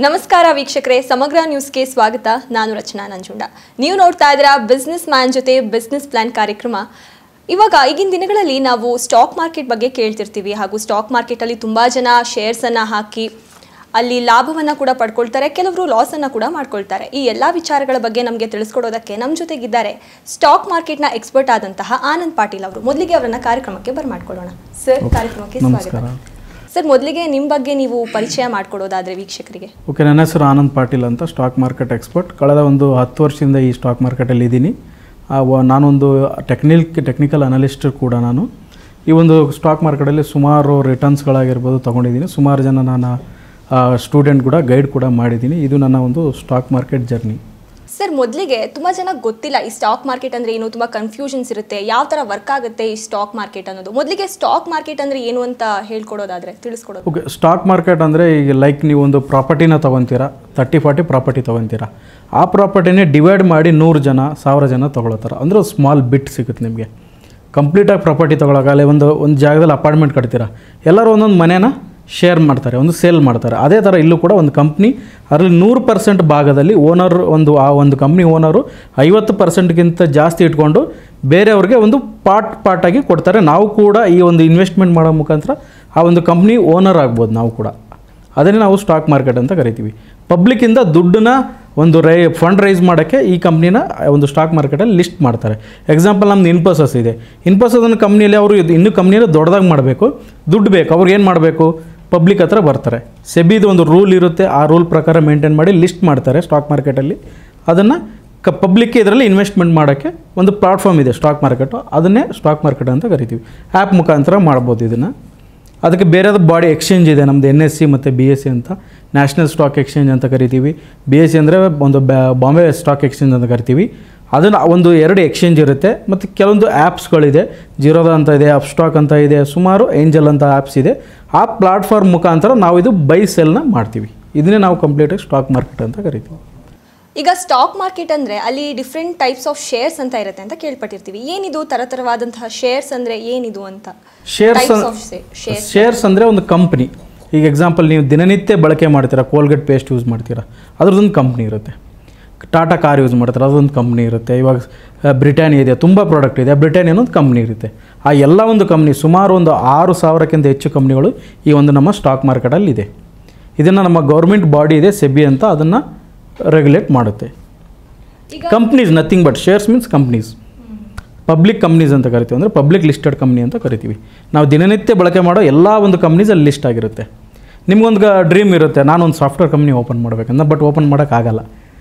ನಮಸ್ಕಾರ ವೀಕ್ಷಕರೇ, ಸಮಗ್ರ ನ್ಯೂಸ್ಗೆ ಸ್ವಾಗತ. ನಾನು ರಚನಾ ನಂಜುಂಡ. ನೀವು ನೋಡ್ತಾ ಇದ್ದೀರಾ ಬಿಸ್ನೆಸ್ ಮ್ಯಾನ್ ಜೊತೆ ಬಿಸ್ನೆಸ್ ಪ್ಲಾನ್ ಕಾರ್ಯಕ್ರಮ. ಈಗಿನ ದಿನಗಳಲ್ಲಿ ನಾವು ಸ್ಟಾಕ್ ಮಾರ್ಕೆಟ್ ಬಗ್ಗೆ ಕೇಳ್ತಿರ್ತೀವಿ ಹಾಗೂ ಸ್ಟಾಕ್ ಮಾರ್ಕೆಟಲ್ಲಿ ತುಂಬ ಜನ ಶೇರ್ಸನ್ನು ಹಾಕಿ ಅಲ್ಲಿ ಲಾಭವನ್ನು ಕೂಡ ಪಡ್ಕೊಳ್ತಾರೆ, ಕೆಲವರು ಲಾಸನ್ನು ಕೂಡ ಮಾಡ್ಕೊಳ್ತಾರೆ. ಈ ಎಲ್ಲ ವಿಚಾರಗಳ ಬಗ್ಗೆ ನಮಗೆ ತಿಳಿಸ್ಕೊಡೋದಕ್ಕೆ ನಮ್ಮ ಜೊತೆಗಿದ್ದಾರೆ ಸ್ಟಾಕ್ ಮಾರ್ಕೆಟ್ನ ಎಕ್ಸ್ಪರ್ಟ್ ಆದಂತಹ ಆನಂದ್ ಪಾಟೀಲ್ ಅವರು. ಮೊದಲಿಗೆ ಅವರನ್ನ ಕಾರ್ಯಕ್ರಮಕ್ಕೆ ಬರ್ಮಾಡ್ಕೊಳ್ಳೋಣ. ಸರ್, ಕಾರ್ಯಕ್ರಮಕ್ಕೆ ಸ್ವಾಗತ. ಸರ್, ಮೊದಲಿಗೆ ನಿಮ್ಮ ಬಗ್ಗೆ ನೀವು ಪರಿಚಯ ಮಾಡಿಕೊಡೋದಾದರೆ ವೀಕ್ಷಕರಿಗೆ. ಓಕೆ, ನನ್ನ ಹೆಸರು ಆನಂದ್ ಪಾಟೀಲ್ ಅಂತ, ಸ್ಟಾಕ್ ಮಾರ್ಕೆಟ್ ಎಕ್ಸ್ಪರ್ಟ್. ಕಳೆದ ಒಂದು 10 ವರ್ಷದಿಂದ ಈ ಸ್ಟಾಕ್ ಮಾರ್ಕೆಟಲ್ಲಿ ಇದ್ದೀನಿ. ನಾನೊಂದು ಟೆಕ್ನಿಕಲ್ ಅನಲಿಸ್ಟ್ ಕೂಡ. ನಾನು ಈ ಒಂದು ಸ್ಟಾಕ್ ಮಾರ್ಕೆಟಲ್ಲಿ ಸುಮಾರು ರಿಟರ್ನ್ಸ್ಗಳಾಗಿರ್ಬೋದು ತೊಗೊಂಡಿದ್ದೀನಿ. ಸುಮಾರು ಜನ ನಾನು ಸ್ಟೂಡೆಂಟ್ ಕೂಡ ಗೈಡ್ ಕೂಡ ಮಾಡಿದ್ದೀನಿ. ಇದು ನನ್ನ ಒಂದು ಸ್ಟಾಕ್ ಮಾರ್ಕೆಟ್ ಜರ್ನಿ. ಸರ್, ಮೊದಲಿಗೆ ತುಂಬ ಜನ ಗೊತ್ತಿಲ್ಲ ಈ ಸ್ಟಾಕ್ ಮಾರ್ಕೆಟ್ ಅಂದರೆ ಏನು, ತುಂಬ ಕನ್ಫ್ಯೂಷನ್ಸ್ ಇರುತ್ತೆ, ಯಾವ ಥರ ವರ್ಕ್ ಆಗುತ್ತೆ ಈ ಸ್ಟಾಕ್ ಮಾರ್ಕೆಟ್ ಅನ್ನೋದು. ಮೊದಲಿಗೆ ಸ್ಟಾಕ್ ಮಾರ್ಕೆಟ್ ಅಂದರೆ ಏನು ಅಂತ ಹೇಳ್ಕೊಡೋದಾದರೆ ತಿಳಿಸ್ಕೊಡೋದು. ಓಕೆ, ಸ್ಟಾಕ್ ಮಾರ್ಕೆಟ್ ಅಂದರೆ ಈಗ ಲೈಕ್ ನೀವು ಒಂದು ಪ್ರಾಪರ್ಟಿನ ತೊಗೊತೀರಾ, 30-40 ಪ್ರಾಪರ್ಟಿ ತೊಗೊತೀರಾ. ಆ ಪ್ರಾಪರ್ಟಿನೇ ಡಿವೈಡ್ ಮಾಡಿ 100 ಜನ 1000 ಜನ ತೊಗೊಳ್ತಾರೆ. ಅಂದರೆ ಸ್ಮಾಲ್ ಬಿಟ್ ಸಿಗುತ್ತೆ ನಿಮಗೆ. ಕಂಪ್ಲೀಟಾಗಿ ಪ್ರಾಪರ್ಟಿ ತೊಗೊಳಕಾಗಲ್ಲ. ಒಂದು ಜಾಗದಲ್ಲಿ ಅಪಾರ್ಟ್ಮೆಂಟ್ ಕಟ್ತೀರಾ, ಎಲ್ಲರೂ ಒಂದೊಂದು ಮನೇನ ಶೇರ್ ಮಾಡ್ತಾರೆ, ಒಂದು ಸೇಲ್ ಮಾಡ್ತಾರೆ. ಅದೇ ಥರ ಇಲ್ಲೂ ಕೂಡ ಒಂದು ಕಂಪ್ನಿ, ಅದರಲ್ಲಿ 100% ಭಾಗದಲ್ಲಿ ಓನರ್ ಆ ಒಂದು ಕಂಪ್ನಿ ಓನರು 50%ಗಿಂತ ಜಾಸ್ತಿ ಇಟ್ಕೊಂಡು ಬೇರೆಯವ್ರಿಗೆ ಒಂದು ಪಾರ್ಟಾಗಿ ಕೊಡ್ತಾರೆ. ನಾವು ಕೂಡ ಈ ಒಂದು ಇನ್ವೆಸ್ಟ್ಮೆಂಟ್ ಮಾಡೋ ಮುಖಾಂತರ ಆ ಒಂದು ಕಂಪ್ನಿ ಓನರ್ ಆಗ್ಬೋದು ನಾವು ಕೂಡ. ಅದನ್ನೇ ನಾವು ಸ್ಟಾಕ್ ಮಾರ್ಕೆಟ್ ಅಂತ ಕರಿತೀವಿ. ಪಬ್ಲಿಕ್ಕಿಂದ ದುಡ್ಡನ್ನ ಒಂದು ಫಂಡ್ ರೈಸ್ ಮಾಡೋಕ್ಕೆ ಈ ಕಂಪ್ನಿನ ಒಂದು ಸ್ಟಾಕ್ ಮಾರ್ಕೆಟಲ್ಲಿ ಲಿಸ್ಟ್ ಮಾಡ್ತಾರೆ. ಎಕ್ಸಾಂಪಲ್ ನಮ್ದು ಇನ್ಫೋಸಿಸ್ ಇದೆ. ಇನ್ಫೋಸಿಸ್ ಅನ್ನೋ ಕಂಪ್ನಿಯಲ್ಲಿ ಅವರು ಇನ್ನೂ ಕಂಪ್ನಿಯಲ್ಲಿ ದೊಡ್ಡದಾಗಿ ಮಾಡಬೇಕು, ದುಡ್ಡು ಬೇಕು, ಅವ್ರಿಗೆ ಏನು ಮಾಡಬೇಕು, ಪಬ್ಲಿಕ್ ಹತ್ರ ಬರ್ತಾರೆ. ಸೆಬಿದು ಒಂದು ರೂಲ್ ಇರುತ್ತೆ, ಆ ರೂಲ್ ಪ್ರಕಾರ ಮೇಂಟೈನ್ ಮಾಡಿ ಲಿಸ್ಟ್ ಮಾಡ್ತಾರೆ ಸ್ಟಾಕ್ ಮಾರ್ಕೆಟಲ್ಲಿ. ಅದನ್ನು ಪಬ್ಲಿಕ್ ಇದರಲ್ಲಿ ಇನ್ವೆಸ್ಟ್ಮೆಂಟ್ ಮಾಡೋಕ್ಕೆ ಒಂದು ಪ್ಲಾಟ್ಫಾರ್ಮ್ ಇದೆ ಸ್ಟಾಕ್ ಮಾರ್ಕೆಟು, ಅದನ್ನೇ ಸ್ಟಾಕ್ ಮಾರ್ಕೆಟ್ ಅಂತ ಕರಿತೀವಿ. ಆ್ಯಪ್ ಮುಖಾಂತರ ಮಾಡ್ಬೋದು ಇದನ್ನು. ಅದಕ್ಕೆ ಬೇರೆದ ಬಾಡಿ ಎಕ್ಸ್ಚೇಂಜ್ ಇದೆ ನಮ್ಮದು, NSE ಮತ್ತು BSE ಅಂತ, ನ್ಯಾಷನಲ್ ಸ್ಟಾಕ್ ಎಕ್ಸ್ಚೇಂಜ್ ಅಂತ ಕರಿತೀವಿ. BSE ಅಂದರೆ ಒಂದು ಬಾಂಬೆ ಸ್ಟಾಕ್ ಎಕ್ಸ್ಚೇಂಜ್ ಅಂತ ಕರಿತೀವಿ. ಅದನ್ನು ಒಂದು 2 ಎಕ್ಸ್ಚೇಂಜ್ ಇರುತ್ತೆ. ಮತ್ತು ಕೆಲವೊಂದು ಆ್ಯಪ್ಸ್ಗಳಿದೆ, ಜಿರೋದಾ ಅಂತ ಇದೆ, ಅಪ್ಸ್ಟಾಕ್ ಅಂತ ಇದೆ, ಸುಮಾರು ಏಂಜಲ್ ಅಂತ ಆ್ಯಪ್ಸ್ ಇದೆ. ಆ ಪ್ಲಾಟ್ಫಾರ್ಮ್ ಮುಖಾಂತರ ನಾವು ಇದು ಬೈ ಸೆಲ್ನ ಮಾಡ್ತೀವಿ. ಇದನ್ನೇ ನಾವು ಕಂಪ್ಲೀಟಾಗಿ ಸ್ಟಾಕ್ ಮಾರ್ಕೆಟ್ ಅಂತ ಕರಿತೀವಿ. ಈಗ ಸ್ಟಾಕ್ ಮಾರ್ಕೆಟ್ ಅಂದರೆ ಅಲ್ಲಿ ಡಿಫ್ರೆಂಟ್ ಟೈಪ್ಸ್ ಆಫ್ ಶೇರ್ಸ್ ಅಂತ ಇರುತ್ತೆ ಅಂತ ಕೇಳ್ಪಟ್ಟಿರ್ತೀವಿ. ಏನಿದು ಥರವಾದಂತಹ ಶೇರ್ಸ್ ಅಂದರೆ ಏನಿದು ಅಂತ? ಶೇರ್ಸ್ ಅಂದರೆ ಒಂದು ಕಂಪ್ನಿ. ಈಗ ಎಕ್ಸಾಂಪಲ್ ನೀವು ದಿನನಿತ್ಯ ಬಳಕೆ ಮಾಡ್ತೀರಾ, ಕೋಲ್ಗೇಟ್ ಪೇಸ್ಟ್ ಯೂಸ್ ಮಾಡ್ತೀರಾ, ಅದ್ರದ್ದೊಂದು ಕಂಪ್ನಿ ಇರುತ್ತೆ. ಟಾಟಾ ಕಾರ್ ಯೂಸ್ ಮಾಡ್ತಾರೆ, ಅದೊಂದು ಕಂಪ್ನಿ ಇರುತ್ತೆ. ಇವಾಗ ಬ್ರಿಟಾನಿಯಾ ಇದೆ, ತುಂಬ ಪ್ರಾಡಕ್ಟ್ ಇದೆ, ಬ್ರಿಟಾನಿಯಾ ಅನ್ನೋದು ಕಂಪ್ನಿ ಇರುತ್ತೆ. ಆ ಎಲ್ಲ ಒಂದು ಕಂಪ್ನಿ, ಸುಮಾರು ಒಂದು 6000ಕ್ಕಿಂತ ಹೆಚ್ಚು ಕಂಪ್ನಿಗಳು ಈ ಒಂದು ನಮ್ಮ ಸ್ಟಾಕ್ ಮಾರ್ಕೆಟಲ್ಲಿ ಇದೆ. ಇದನ್ನು ನಮ್ಮ ಗೌರ್ಮೆಂಟ್ ಬಾಡಿ ಇದೆ, ಸೆಬಿ ಅಂತ, ಅದನ್ನು ರೆಗ್ಯುಲೇಟ್ ಮಾಡುತ್ತೆ. Companies nothing but shares means companies. Public companies ಅಂತ ಕರಿತೀವಿ, ಅಂದರೆ ಪಬ್ಲಿಕ್ ಲಿಸ್ಟೆಡ್ ಕಂಪ್ನಿ ಅಂತ ಕರಿತೀವಿ. ನಾವು ದಿನನಿತ್ಯ ಬಳಕೆ ಮಾಡೋ ಎಲ್ಲ ಒಂದು ಕಂಪ್ನೀಸಲ್ಲಿ ಲಿಸ್ಟ್ ಆಗಿರುತ್ತೆ. ನಿಮ್ಗೊಂದು ಡ್ರೀಮ್ ಇರುತ್ತೆ, ನಾನೊಂದು ಸಾಫ್ಟ್ವೇರ್ ಕಂಪ್ನಿ ಓಪನ್ ಮಾಡಬೇಕಂತ, ಬಟ್ ಓಪನ್ ಮಾಡೋಕ್ಕಾಗಲ್ಲ.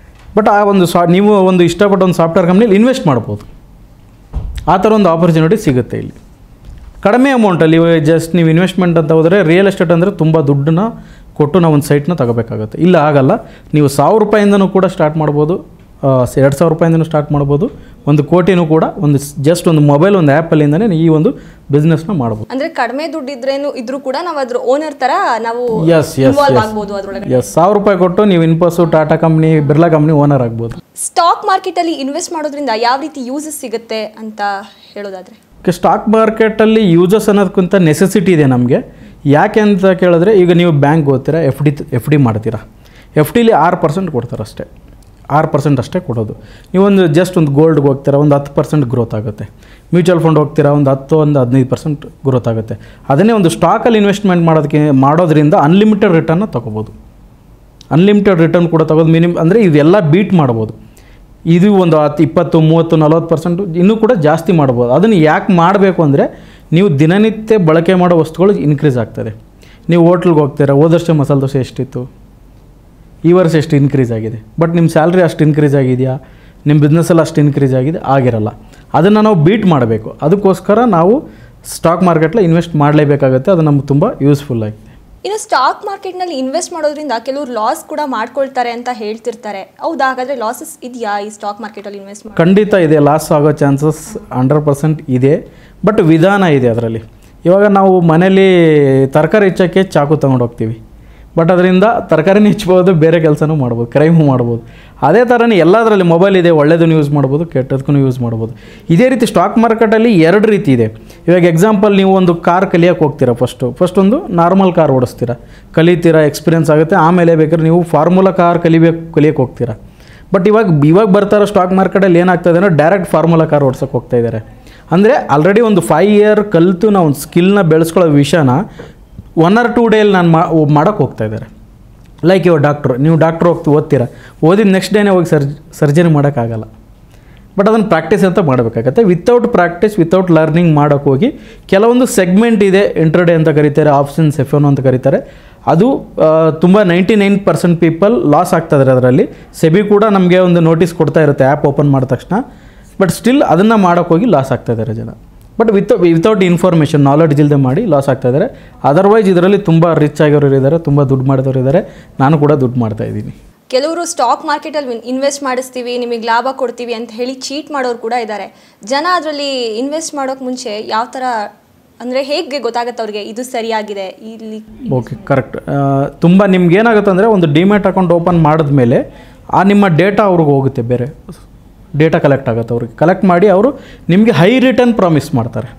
ಬಟ್ ಆ ಒಂದು ನೀವು ಒಂದು ಇಷ್ಟಪಟ್ಟು ಒಂದು ಸಾಫ್ಟ್ವೇರ್ ಕಂಪ್ನಿಲಿ ಇನ್ವೆಸ್ಟ್ ಮಾಡ್ಬೋದು. ಆ ಥರ ಒಂದು ಆಪರ್ಚುನಿಟಿ ಸಿಗುತ್ತೆ ಇಲ್ಲಿ ಕಡಿಮೆ ಅಮೌಂಟಲ್ಲಿ. ಜಸ್ಟ್ ನೀವು ಇನ್ವೆಸ್ಟ್ಮೆಂಟ್ ಅಂತ ಹೋದರೆ, ರಿಯಲ್ ಎಸ್ಟೇಟ್ ಅಂದರೆ ತುಂಬ ದುಡ್ಡನ್ನ ಕೊಟ್ಟು ನಾವು ಒಂದು ಸೈಟ್ನ ತಗೋಬೇಕಾಗುತ್ತೆ. ಇಲ್ಲ, ಆಗಲ್ಲ. ನೀವು 1000 ರೂಪಾಯಿಂದನೂ ಕೂಡ ಸ್ಟಾರ್ಟ್ ಮಾಡ್ಬೋದು, 2000 ರೂಪಾಯಿಂದನೂ ಸ್ಟಾರ್ಟ್ ಮಾಡ್ಬೋದು, 1 ಕೋಟಿನೂ ಕೂಡ ಜಸ್ಟ್ ಒಂದು ಮೊಬೈಲ್, ಒಂದು ಆ್ಯಪಲ್ಲಿಂದನೇ ಈ ಒಂದು ಬಿಸ್ನೆಸ್ನ ಮಾಡ್ಬೋದು. ಅಂದರೆ ಕಡಿಮೆ ದುಡ್ಡು ಇದ್ರೂ ಕೂಡ ನಾವು ಅದ್ರ ಓನರ್ ಥರ ನಾವು ಆಗ್ಬೋದು. 1000 ರೂಪಾಯಿ ಕೊಟ್ಟು ನೀವು Infosys, Tata company, Birla company owner ಆಗ್ಬೋದು. ಸ್ಟಾಕ್ ಮಾರ್ಕೆಟಲ್ಲಿ ಇನ್ವೆಸ್ಟ್ ಮಾಡೋದ್ರಿಂದ ಯಾವ ರೀತಿ ಯೂಸಸ್ ಸಿಗುತ್ತೆ ಅಂತ ಹೇಳೋದಾದರೆ? ಸ್ಟಾಕ್ ಮಾರ್ಕೆಟಲ್ಲಿ ಯೂಸಸ್ ಅನ್ನೋದಕ್ಕಿಂತ ನೆಸೆಸಿಟಿ ಇದೆ ನಮಗೆ. ಯಾಕೆ ಅಂತ ಕೇಳಿದ್ರೆ, ಈಗ ನೀವು ಬ್ಯಾಂಕ್ ಹೋಗ್ತೀರಾ, ಎಫ್ ಡಿ ಮಾಡ್ತೀರಾ. FDಲಿ 6% ಕೊಡ್ತಾರೆ ಅಷ್ಟೇ, 6% ಅಷ್ಟೇ ಕೊಡೋದು. ನೀವೊಂದು ಜಸ್ಟ್ ಒಂದು ಗೋಲ್ಡ್ಗೆ ಹೋಗ್ತೀರಾ, ಒಂದು 10% ಗ್ರೋತ್ ಆಗುತ್ತೆ. ಮ್ಯೂಚುವಲ್ ಫಂಡ್ ಹೋಗ್ತೀರಾ, ಒಂದು 10-15% ಗ್ರೋತ್ ಆಗುತ್ತೆ. ಅದನ್ನೇ ಒಂದು ಸ್ಟಾಕಲ್ಲಿ ಇನ್ವೆಸ್ಟ್ಮೆಂಟ್ ಮಾಡೋದ್ರಿಂದ ಅನ್ಲಿಮಿಟೆಡ್ ರಿಟರ್ನ್ನ ತೊಗೋಬೋದು. ಅನ್ಲಿಮಿಟೆಡ್ ರಿಟರ್ನ್ ಕೂಡ ತೊಗೋದು ಅಂದರೆ ಇದೆಲ್ಲ ಬೀಟ್ ಮಾಡ್ಬೋದು. ಇದು ಒಂದು 20-30-40% ಇನ್ನೂ ಕೂಡ ಜಾಸ್ತಿ ಮಾಡ್ಬೋದು. ಅದನ್ನು ಯಾಕೆ ಮಾಡಬೇಕು ಅಂದರೆ, ನೀವು ದಿನನಿತ್ಯ ಬಳಕೆ ಮಾಡೋ ವಸ್ತುಗಳು ಇನ್ಕ್ರೀಸ್ ಆಗ್ತದೆ. ನೀವು ಹೋಟ್ಲಿಗೆ ಹೋಗ್ತೀರಾ, ಹೋದ ವರ್ಷ ಮಸಾಲೆ ದೋಸೆ ಎಷ್ಟಿತ್ತು, ಈ ವರ್ಷ ಎಷ್ಟು ಇನ್ಕ್ರೀಸ್ ಆಗಿದೆ. ಬಟ್ ನಿಮ್ಮ ಸ್ಯಾಲ್ರಿ ಅಷ್ಟು ಇನ್ಕ್ರೀಸ್ ಆಗಿದೆಯಾ, ನಿಮ್ಮ ಬಿಸ್ನೆಸ್ಸಲ್ಲಿ ಅಷ್ಟು ಇನ್ಕ್ರೀಸ್ ಆಗಿದೆ, ಆಗಿರಲ್ಲ. ಅದನ್ನು ನಾವು ಬೀಟ್ ಮಾಡಬೇಕು. ಅದಕ್ಕೋಸ್ಕರ ನಾವು ಸ್ಟಾಕ್ ಮಾರ್ಕೆಟ್ಲಿ ಇನ್ವೆಸ್ಟ್ ಮಾಡಲೇಬೇಕಾಗುತ್ತೆ. ಅದು ನಮ್ಗೆ ತುಂಬ ಯೂಸ್ಫುಲ್ ಆಗಿದೆ. ಇನ್ನು ಸ್ಟಾಕ್ ಮಾರ್ಕೆಟ್ನಲ್ಲಿ ಇನ್ವೆಸ್ಟ್ ಮಾಡೋದ್ರಿಂದ ಕೆಲವರು ಲಾಸ್ ಕೂಡ ಮಾಡ್ಕೊಳ್ತಾರೆ ಅಂತ ಹೇಳ್ತಿರ್ತಾರೆ. ಹೌದಾ? ಹಾಗಾದರೆ ಲಾಸಸ್ ಇದೆಯಾ ಈ ಸ್ಟಾಕ್ ಮಾರ್ಕೆಟಲ್ಲಿ ಇನ್ವೆಸ್ಟ್ ಮಾಡಿ? ಖಂಡಿತ ಇದೆ, ಲಾಸ್ ಆಗೋ ಚಾನ್ಸಸ್ 100% ಇದೆ. ಬಟ್ ವಿಧಾನ ಇದೆ ಅದರಲ್ಲಿ. ಇವಾಗ ನಾವು ಮನೇಲಿ ತರಕಾರಿ ಹೆಚ್ಚೋಕ್ಕೆ ಚಾಕು ತೊಗೊಂಡು ಹೋಗ್ತೀವಿ, ಬಟ್ ಅದರಿಂದ ತರಕಾರಿನೂ ಹೆಚ್ಚಬೋದು, ಬೇರೆ ಕೆಲಸನೂ ಮಾಡ್ಬೋದು, ಕ್ರೈಮು ಮಾಡ್ಬೋದು. ಅದೇ ಥರನೇ ಎಲ್ಲದರಲ್ಲಿ ಮೊಬೈಲ್ ಇದೆ, ಒಳ್ಳೆಯದನ್ನು ಯೂಸ್ ಮಾಡ್ಬೋದು, ಕೆಟ್ಟದಕ್ಕೂ ಯೂಸ್ ಮಾಡ್ಬೋದು. ಇದೇ ರೀತಿ ಸ್ಟಾಕ್ ಮಾರ್ಕೆಟಲ್ಲಿ 2 ರೀತಿ ಇದೆ. ಇವಾಗ ಎಕ್ಸಾಂಪಲ್ ನೀವು ಒಂದು ಕಾರ್ ಕಲಿಯೋಕ್ಕೆ ಹೋಗ್ತೀರಾ, ಫಸ್ಟ್ ಒಂದು ನಾರ್ಮಲ್ ಕಾರ್ ಓಡಿಸ್ತೀರಾ, ಕಲಿತೀರಾ, ಎಕ್ಸ್ಪೀರಿಯನ್ಸ್ ಆಗುತ್ತೆ, ಆಮೇಲೆ ಬೇಕಾದ್ರೆ ನೀವು ಫಾರ್ಮುಲಾ ಕಾರ್ ಕಲಿಯೋಕ್ಕೆ ಹೋಗ್ತೀರಾ. ಬಟ್ ಇವಾಗ ಬರ್ತಾರೋ ಸ್ಟಾಕ್ ಮಾರ್ಕೆಟಲ್ಲಿ ಏನಾಗ್ತದೆ ಅಂದರೆ ಡೈರೆಕ್ಟ್ ಫಾರ್ಮುಲಾ ಕಾರ್ ಓಡಿಸೋಕೆ ಹೋಗ್ತಾ ಇದ್ದಾರೆ. ಅಂದರೆ ಆಲ್ರೆಡಿ ಒಂದು 5 ಇಯರ್ ಕಲಿತು ನಾವು ಒಂದು ಸ್ಕಿಲ್ನ ಬೆಳೆಸ್ಕೊಳ್ಳೋ ವಿಷಯನ 1 or 2 ಡೇಲಿ ನಾನು ಮಾಡೋಕ್ಕೆ ಹೋಗ್ತಾ ಇದ್ದಾರೆ. ಲೈಕ್ ಇವಾಗ ನೀವು ಡಾಕ್ಟ್ರ್ ಓದ್ತೀರಾ, ಓದಿದ ನೆಕ್ಸ್ಟ್ ಡೇನೇ ಹೋಗಿ ಸರ್ಜರಿ ಮಾಡೋಕ್ಕಾಗಲ್ಲ. ಬಟ್ ಅದನ್ನು ಪ್ರಾಕ್ಟೀಸ್ ಅಂತ ಮಾಡಬೇಕಾಗತ್ತೆ. ವಿತೌಟ್ ಪ್ರಾಕ್ಟೀಸ್, ವಿತೌಟ್ ಲರ್ನಿಂಗ್ ಮಾಡೋಕ್ಕೆ ಹೋಗಿ ಕೆಲವೊಂದು ಸೆಗ್ಮೆಂಟ್ ಇದೆ, ಇಂಟ್ರಡೇ ಅಂತ ಕರೀತಾರೆ, ಆಪ್ಷನ್ಸ್ F1 ಅಂತ ಕರೀತಾರೆ. ಅದು ತುಂಬ 99% ಪೀಪಲ್ ಲಾಸ್ ಆಗ್ತಾಯಿದ್ದಾರೆ ಅದರಲ್ಲಿ. ಸೆಬಿ ಕೂಡ ನಮಗೆ ಒಂದು ನೋಟಿಸ್ ಕೊಡ್ತಾ ಇರುತ್ತೆ ಆ್ಯಪ್ ಓಪನ್ ಮಾಡಿದ ತಕ್ಷಣ. ಬಟ್ ಸ್ಟಿಲ್ ಅದನ್ನು ಮಾಡೋಕ್ಕೆ ಹೋಗಿ ಲಾಸ್ ಆಗ್ತಾಯಿದ್ದಾರೆ ಜನ. ಬಟ್ ವಿತೌಟ್ ಇನ್ಫಾರ್ಮೇಷನ್, ನಾಲೆಡ್ಜ್ ಇಲ್ಲದೆ ಮಾಡಿ ಲಾಸ್ ಆಗ್ತಾಯಿದ್ದಾರೆ. ಅದರ್ವೈಸ್ ಇದರಲ್ಲಿ ತುಂಬ ರಿಚ್ ಆಗಿರೋರು ಇದ್ದಾರೆ, ತುಂಬ ದುಡ್ಡು ಮಾಡಿದವರು ಇದ್ದಾರೆ. ನಾನು ಕೂಡ ದುಡ್ಡು ಮಾಡ್ತಾಯಿದ್ದೀನಿ. ಕೆಲವರು ಸ್ಟಾಕ್ ಮಾರ್ಕೆಟಲ್ಲಿ ಇನ್ವೆಸ್ಟ್ ಮಾಡಿಸ್ತೀವಿ, ನಿಮಗೆ ಲಾಭ ಕೊಡ್ತೀವಿ ಅಂತ ಹೇಳಿ ಚೀಟ್ ಮಾಡೋರು ಕೂಡ ಇದ್ದಾರೆ. ಜನ ಅದರಲ್ಲಿ ಇನ್ವೆಸ್ಟ್ ಮಾಡೋಕ್ಕೆ ಮುಂಚೆ ಯಾವ ಥರ, ಅಂದರೆ ಹೇಗೆ ಗೊತ್ತಾಗುತ್ತೆ ಅವ್ರಿಗೆ ಇದು ಸರಿಯಾಗಿದೆ ಇಲ್ಲಿ? Okay, correct. ತುಂಬ ನಿಮ್ಗೆ ಏನಾಗುತ್ತೆ ಅಂದರೆ ಒಂದು ಡಿಮ್ಯಾಟ್ ಅಕೌಂಟ್ ಓಪನ್ ಮಾಡಿದ್ಮೇಲೆ ಆ ನಿಮ್ಮ ಡೇಟಾ ಅವ್ರಿಗೆ ಹೋಗುತ್ತೆ, ಬೇರೆ ಡೇಟಾ ಕಲೆಕ್ಟ್ ಆಗುತ್ತೆ ಅವ್ರಿಗೆ. ಕಲೆಕ್ಟ್ ಮಾಡಿ ಅವರು ನಿಮಗೆ ಹೈ ರಿಟರ್ನ್ ಪ್ರಾಮಿಸ್ ಮಾಡ್ತಾರೆ.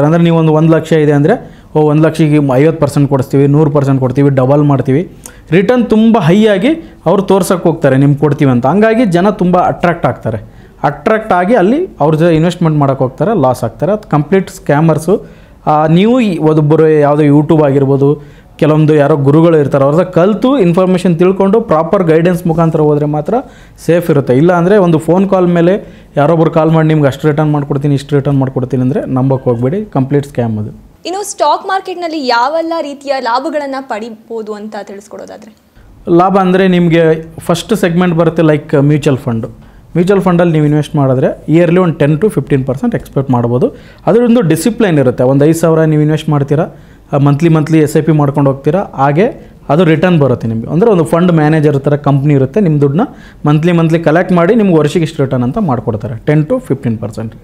ಅಂದರೆ ನೀವು ಒಂದು 1 ಲಕ್ಷ ಇದೆ ಅಂದರೆ 1 ಲಕ್ಷಕ್ಕೆ 50% ಕೊಡಿಸ್ತೀವಿ, 100% ಕೊಡ್ತೀವಿ, ಡಬಲ್ ಮಾಡ್ತೀವಿ. ರಿಟರ್ನ್ ತುಂಬ ಹೈ ಆಗಿ ಅವರು ತೋರ್ಸೋಕ್ಕೆ ಹೋಗ್ತಾರೆ ನಿಮ್ಗೆ ಕೊಡ್ತೀವಿ ಅಂತ. ಹಂಗಾಗಿ ಜನ ತುಂಬ ಅಟ್ರಾಕ್ಟ್ ಆಗಿ ಅಲ್ಲಿ ಅವ್ರ ಜೊತೆ ಇನ್ವೆಸ್ಟ್ಮೆಂಟ್ ಮಾಡೋಕ್ಕೆ ಹೋಗ್ತಾರೆ, ಲಾಸ್ ಆಗ್ತಾರೆ. ಅದು ಕಂಪ್ಲೀಟ್ ಸ್ಕ್ಯಾಮರ್ಸು. ನೀವು ಒಬ್ಬರು ಯಾವುದೋ ಯೂಟ್ಯೂಬ್ ಆಗಿರ್ಬೋದು, ಕೆಲವೊಂದು ಯಾರೋ ಗುರುಗಳು ಇರ್ತಾರೆ, ಅವ್ರದ್ದು ಕಲಿತು ಇನ್ಫಾರ್ಮೇಷನ್ ತಿಳ್ಕೊಂಡು ಪ್ರಾಪರ್ ಗೈಡೆನ್ಸ್ ಮುಖಾಂತರ ಹೋದರೆ ಮಾತ್ರ ಸೇಫ್ ಇರುತ್ತೆ. ಇಲ್ಲ ಅಂದರೆ ಒಂದು ಫೋನ್ ಕಾಲ್ ಮೇಲೆ ಯಾರೊಬ್ಬರು ಕಾಲ್ ಮಾಡಿ ನಿಮ್ಗೆ ಅಷ್ಟು ರಿಟರ್ನ್ ಮಾಡ್ಕೊಡ್ತೀನಿ, ಇಷ್ಟು ರಿಟರ್ನ್ ಮಾಡ್ಕೊಡ್ತೀನಿ ಅಂದರೆ ನಂಬಕ್ಕೆ ಹೋಗಬೇಡಿ, ಕಂಪ್ಲೀಟ್ ಸ್ಕ್ಯಾಮ್ ಅದು. ಇನ್ನು ಸ್ಟಾಕ್ ಮಾರ್ಕೆಟ್ನಲ್ಲಿ ಯಾವೆಲ್ಲ ರೀತಿಯ ಲಾಭಗಳನ್ನು ಪಡಿಬೋದು ಅಂತ ತಿಳಿಸ್ಕೊಡೋದಾದರೆ? ಲಾಭ ಅಂದರೆ ನಿಮಗೆ ಫಸ್ಟ್ ಸೆಗ್ಮೆಂಟ್ ಬರುತ್ತೆ, ಲೈಕ್ ಮ್ಯೂಚುವಲ್ ಫಂಡಲ್ಲಿ ನೀವು ಇನ್ವೆಸ್ಟ್ ಮಾಡಿದ್ರೆ ಇಯರ್ಲಿ ಒಂದು 10 to 15% ಎಕ್ಸ್ಪೆಕ್ಟ್ ಮಾಡ್ಬೋದು. ಅದರೊಂದು ಡಿಸಿಪ್ಲೈನ್ ಇರುತ್ತೆ. ಒಂದು 5,000 ನೀವು ಇನ್ವೆಸ್ಟ್ ಮಾಡ್ತೀರಾ, ಮಂತ್ಲಿ SIP ಮಾಡ್ಕೊಂಡು ಹೋಗ್ತೀರಾ, ಹಾಗೆ ಅದು ರಿಟರ್ನ್ ಬರುತ್ತೆ ನಿಮಗೆ. ಅಂದರೆ ಒಂದು ಫಂಡ್ ಮ್ಯಾನೇಜರ್ ಥರ ಕಂಪ್ನಿ ಇರುತ್ತೆ, ನಿಮ್ಮ ದುಡ್ಡನ್ನ ಮಂತ್ಲಿ ಕಲೆಕ್ಟ್ ಮಾಡಿ ನಿಮ್ಗೆ ವರ್ಷಕ್ಕೆ ಇಷ್ಟು ರಿಟರ್ನ್ ಅಂತ ಮಾಡಿಕೊಡ್ತಾರೆ, 10 to 15%.